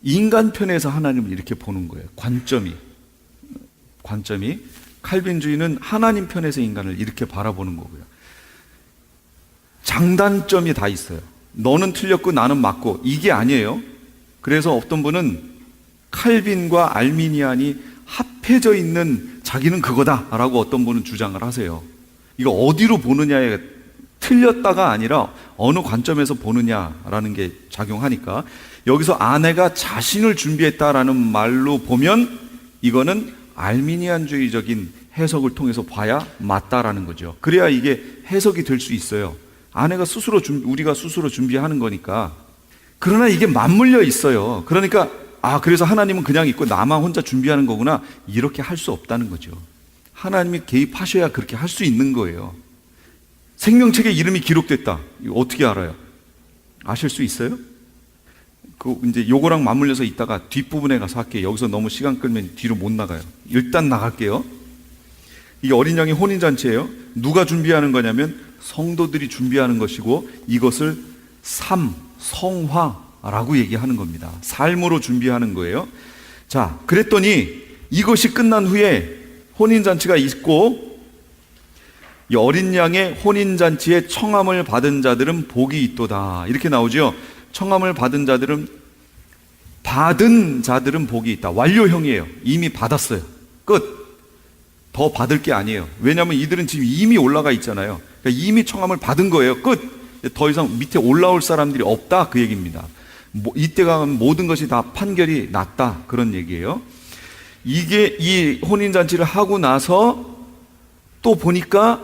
Speaker 1: 인간 편에서 하나님을 이렇게 보는 거예요. 관점이. 칼빈주의는 하나님 편에서 인간을 이렇게 바라보는 거고요. 장단점이 다 있어요. 너는 틀렸고 나는 맞고 이게 아니에요. 그래서 어떤 분은 칼빈과 알미니안이 합해져 있는 자기는 그거다라고 어떤 분은 주장을 하세요. 이거 어디로 보느냐에 틀렸다가 아니라 어느 관점에서 보느냐라는 게 작용하니까 여기서 아내가 자신을 준비했다라는 말로 보면 이거는 알미니안주의적인 해석을 통해서 봐야 맞다라는 거죠. 그래야 이게 해석이 될 수 있어요. 아내가 스스로 우리가 스스로 준비하는 거니까. 그러나 이게 맞물려 있어요. 그러니까 그래서 하나님은 그냥 있고 나만 혼자 준비하는 거구나 이렇게 할 수 없다는 거죠. 하나님이 개입하셔야 그렇게 할 수 있는 거예요. 생명책에 이름이 기록됐다. 이거 어떻게 알아요? 아실 수 있어요? 이제 요거랑 맞물려서 있다가 뒷부분에 가서 할게요. 여기서 너무 시간 끌면 뒤로 못 나가요. 일단 나갈게요. 이게 어린 양의 혼인잔치예요. 누가 준비하는 거냐면 성도들이 준비하는 것이고 이것을 성화라고 얘기하는 겁니다. 삶으로 준비하는 거예요. 자, 그랬더니 이것이 끝난 후에 혼인잔치가 있고 이 어린 양의 혼인잔치에 청함을 받은 자들은 복이 있도다. 이렇게 나오죠. 청함을 받은 자들은 복이 있다. 완료형이에요. 이미 받았어요. 끝. 더 받을 게 아니에요. 왜냐하면 이들은 지금 이미 올라가 있잖아요. 그러니까 이미 청함을 받은 거예요. 끝. 더 이상 밑에 올라올 사람들이 없다 그 얘기입니다. 이때가 모든 것이 다 판결이 났다, 그런 얘기예요. 이게 이 혼인잔치를 하고 나서 또 보니까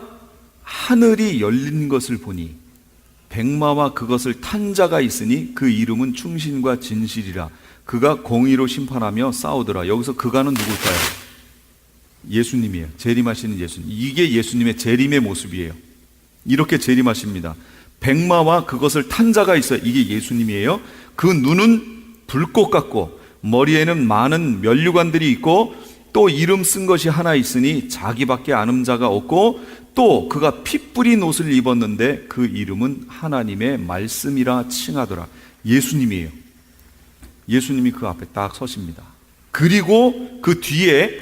Speaker 1: 하늘이 열린 것을 보니 백마와 그것을 탄 자가 있으니 그 이름은 충신과 진실이라. 그가 공의로 심판하며 싸우더라. 여기서 그가는 누굴까요? 예수님이에요. 재림하시는 예수님. 이게 예수님의 재림의 모습이에요. 이렇게 재림하십니다. 백마와 그것을 탄 자가 있어요. 이게 예수님이에요. 그 눈은 불꽃 같고 머리에는 많은 면류관들이 있고 또 이름 쓴 것이 하나 있으니 자기밖에 아는 자가 없고 또 그가 피 뿌린 옷을 입었는데 그 이름은 하나님의 말씀이라 칭하더라. 예수님이에요. 예수님이 그 앞에 딱 서십니다. 그리고 그 뒤에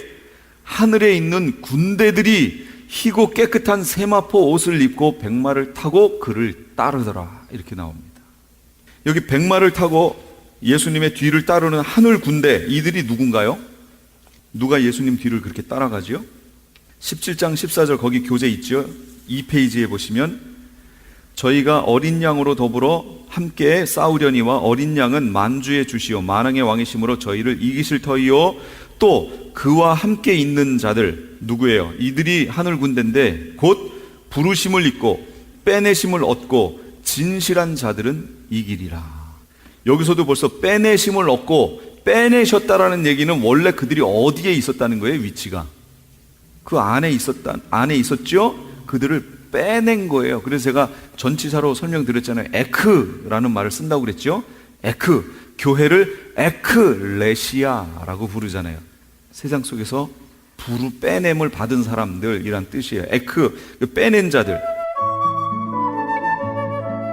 Speaker 1: 하늘에 있는 군대들이 희고 깨끗한 세마포 옷을 입고 백마를 타고 그를 따르더라. 이렇게 나옵니다. 여기 백마를 타고 예수님의 뒤를 따르는 하늘 군대, 이들이 누군가요? 누가 예수님 뒤를 그렇게 따라가지요? 17장 14절 거기 교재 있죠? 2페이지에 보시면 저희가 어린 양으로 더불어 함께 싸우려니와 어린 양은 만주의 주시오 만왕의 왕이심으로 저희를 이기실 터이요 또 그와 함께 있는 자들 누구예요? 이들이 하늘 군대인데 곧 부르심을 입고 빼내심을 얻고 진실한 자들은 이기리라. 여기서도 벌써 빼내심을 얻고 빼내셨다라는 얘기는 원래 그들이 어디에 있었다는 거예요? 위치가 그 안에 있었죠? 그들을 빼낸 거예요. 그래서 제가 전치사로 설명드렸잖아요. 에크라는 말을 쓴다고 그랬죠? 에크, 교회를 에크레시아라고 부르잖아요. 세상 속에서 빼냄을 받은 사람들이란 뜻이에요. 에크, 빼낸 자들.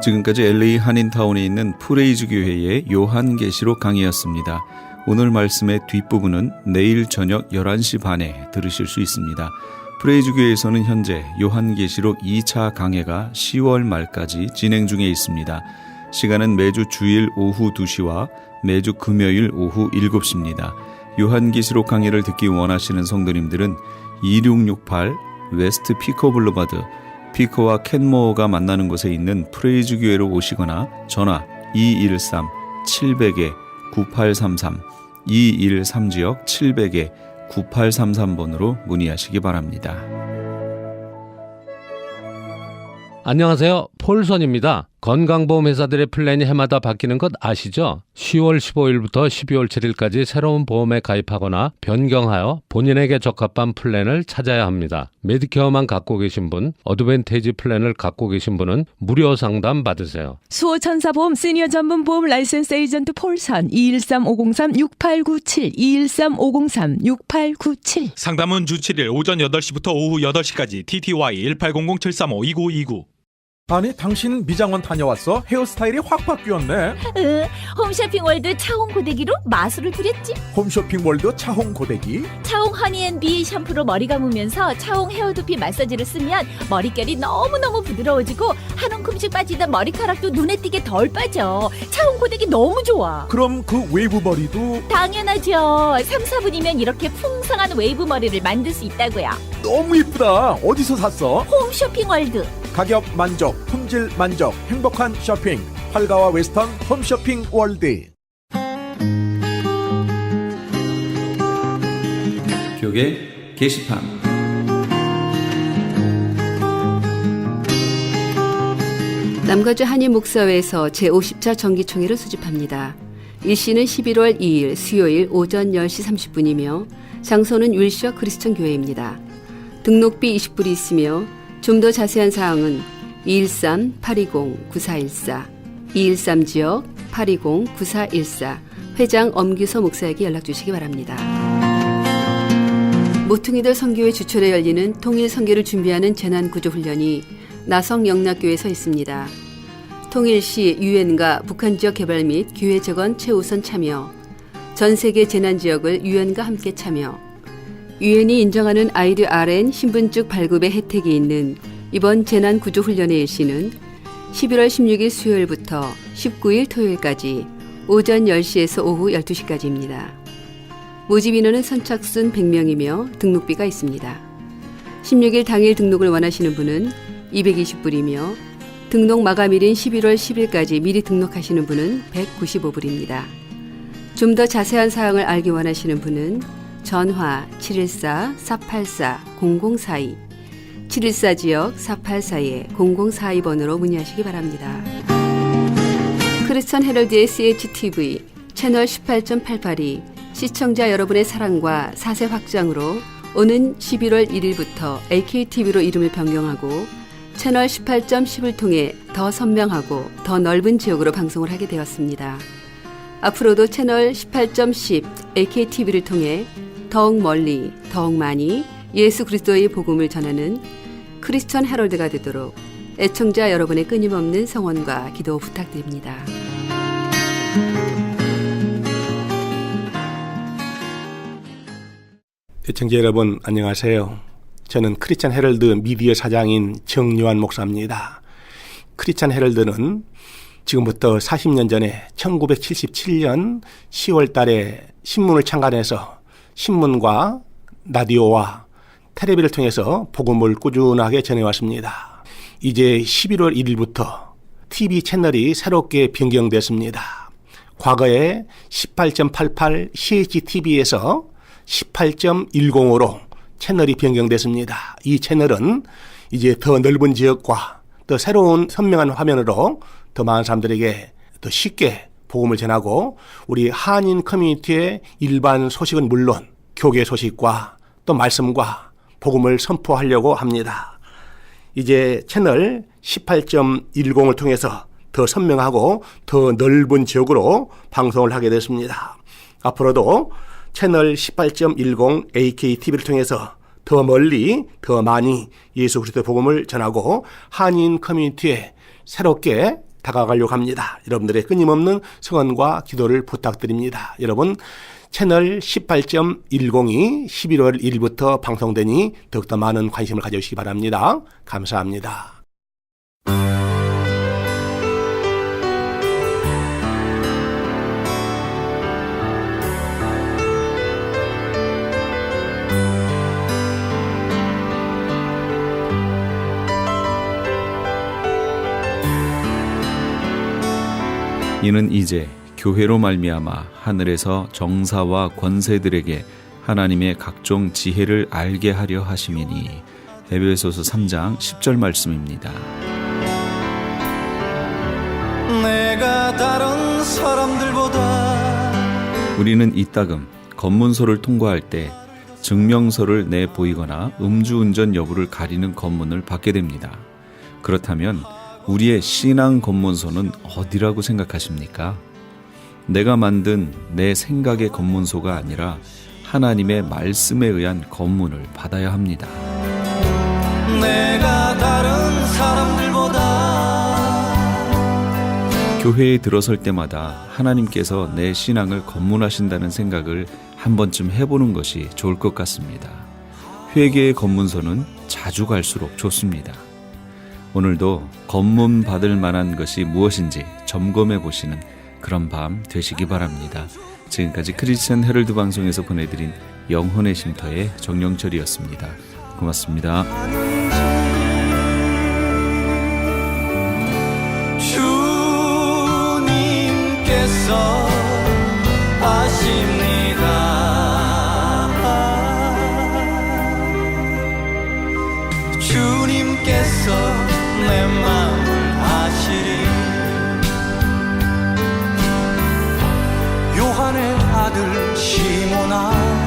Speaker 1: 지금까지 LA 한인타운에 있는 프레이즈 교회의 요한계시록 강의였습니다. 오늘 말씀의 뒷부분은 내일 저녁 11시 반에 들으실 수 있습니다. 프레이즈 교회에서는 현재 요한계시록 2차 강해가 10월 말까지 진행 중에 있습니다. 시간은 매주 주일 오후 2시와 매주 금요일 오후 7시입니다. 요한계시록 강해를 듣기 원하시는 성도님들은 2668 웨스트 피커 블루바드 피커와 캔모어가 만나는 곳에 있는 프레이즈 교회로 오시거나 전화 213-700-9833 213지역 700-9833번으로 문의하시기 바랍니다.
Speaker 2: 안녕하세요. 폴선입니다. 건강보험회사들의 플랜이 해마다 바뀌는 것 아시죠? 10월 15일부터 12월 7일까지 새로운 보험에 가입하거나 변경하여 본인에게 적합한 플랜을 찾아야 합니다. 메디케어만 갖고 계신 분, 어드밴테이지 플랜을 갖고 계신 분은 무료 상담 받으세요.
Speaker 3: 수호천사보험 시니어 전문 보험 라이센스 에이전트 폴선 213-503-6897 213-503-6897
Speaker 4: 상담은 주 7일 오전 8시부터 오후 8시까지 TTY 1800-735-2929
Speaker 5: 아니 당신 미장원 다녀왔어? 헤어스타일이 확 바뀌었네.
Speaker 6: 홈쇼핑 월드 차홍 고데기로 마술을 부렸지.
Speaker 5: 홈쇼핑 월드 차홍 고데기.
Speaker 6: 차홍 허니앤비 샴푸로 머리 감으면서 차홍 헤어두피 마사지를 쓰면 머릿결이 너무너무 부드러워지고 한 움큼씩 빠지던 머리카락도 눈에 띄게 덜 빠져. 차홍 고데기 너무 좋아.
Speaker 5: 그럼 그 웨이브 머리도
Speaker 6: 당연하죠. 3, 4분이면 이렇게 풍성한 웨이브 머리를 만들 수 있다고요.
Speaker 5: 너무 이쁘다. 어디서 샀어?
Speaker 6: 홈쇼핑 월드.
Speaker 5: 가격 만족, 품질 만족, 행복한 쇼핑. 활가와 웨스턴 홈쇼핑 월드.
Speaker 1: 교계 게시판.
Speaker 7: 남가주 한인목사회에서 제50차 정기총회를 수집합니다. 일시는 11월 2일 수요일 오전 10시 30분이며 장소는 윌셔 크리스천 교회입니다. 등록비 20불이 있으며 좀 더 자세한 사항은 213-820-9414 213지역 820-9414 회장 엄규서 목사에게 연락주시기 바랍니다. 모퉁이들 선교회 주철에 열리는 통일 선교를 준비하는 재난구조훈련이 나성 영락교회에서 있습니다. 통일시 유엔과 북한지역 개발 및 교회 재건 최우선 참여, 전세계 재난지역을 유엔과 함께 참여, 유엔이 인정하는 IDRN 신분증 발급의 혜택이 있는 이번 재난구조훈련의 일시는 11월 16일 수요일부터 19일 토요일까지 오전 10시에서 오후 12시까지입니다. 모집 인원은 선착순 100명이며 등록비가 있습니다. 16일 당일 등록을 원하시는 분은 220불이며 등록 마감일인 11월 10일까지 미리 등록하시는 분은 195불입니다. 좀 더 자세한 사항을 알기 원하시는 분은 전화 714-484-0042, 714 지역 484-0042번으로 문의하시기 바랍니다. 크리스천 헤럴드의 CHTV 채널 18.88이 시청자 여러분의 사랑과 사세 확장으로 오는 11월 1일부터 AKTV로 이름을 변경하고 채널 18.10을 통해 더 선명하고 더 넓은 지역으로 방송을 하게 되었습니다. 앞으로도 채널 18.10 AKTV를 통해 더욱 멀리, 더욱 많이 예수 그리스도의 복음을 전하는 크리스천 헤럴드가 되도록 애청자 여러분의 끊임없는 성원과 기도 부탁드립니다.
Speaker 8: 애청자 여러분 안녕하세요. 저는 크리스천 헤럴드 미디어 사장인 정요한 목사입니다. 크리스천 헤럴드는 지금부터 40년 전에 1977년 10월 달에 신문을 창간해서 신문과 라디오와 텔레비를 통해서 복음을 꾸준하게 전해왔습니다. 이제 11월 1일부터 TV 채널이 새롭게 변경됐습니다. 과거에 18.88 CHTV에서 18.10으로 채널이 변경됐습니다. 이 채널은 이제 더 넓은 지역과 더 새로운 선명한 화면으로 더 많은 사람들에게 더 쉽게 복음을 전하고 우리 한인 커뮤니티의 일반 소식은 물론 교계 소식과 또 말씀과 복음을 선포하려고 합니다. 이제 채널 18.10을 통해서 더 선명하고 더 넓은 지역으로 방송을 하게 됐습니다. 앞으로도 채널 18.10 AKTV를 통해서 더 멀리 더 많이 예수 그리스도의 복음을 전하고 한인 커뮤니티에 새롭게 다가가려고 합니다. 여러분들의 끊임없는 성원과 기도를 부탁드립니다. 여러분 채널 18.10이 11월 1일부터 방송되니 더욱더 많은 관심을 가져주시기 바랍니다. 감사합니다.
Speaker 1: 이는 이제 교회로 말미암아 하늘에서 정사와 권세들에게 하나님의 각종 지혜를 알게 하려 하심이니. 에베소서 3장 10절 말씀입니다.
Speaker 9: 내가 다른 사람들보다
Speaker 1: 우리는 이따금 검문소를 통과할 때 증명서를 내보이거나 음주운전 여부를 가리는 검문을 받게 됩니다. 그렇다면 우리의 신앙 검문소는 어디라고 생각하십니까? 내가 만든 내 생각의 검문소가 아니라 하나님의 말씀에 의한 검문을 받아야 합니다.
Speaker 9: 내가 다른 사람들보다
Speaker 1: 교회에 들어설 때마다 하나님께서 내 신앙을 검문하신다는 생각을 한 번쯤 해보는 것이 좋을 것 같습니다. 회개의 검문소는 자주 갈수록 좋습니다. 오늘도 검문 받을 만한 것이 무엇인지 점검해 보시는 그런 밤 되시기 바랍니다. 지금까지 크리스천 헤럴드 방송에서 보내드린 영혼의 쉼터의 정영철이었습니다. 고맙습니다.
Speaker 9: 주님께서 아십니다. 주님께서 내 마음을 아시리. 요한의 아들 시몬아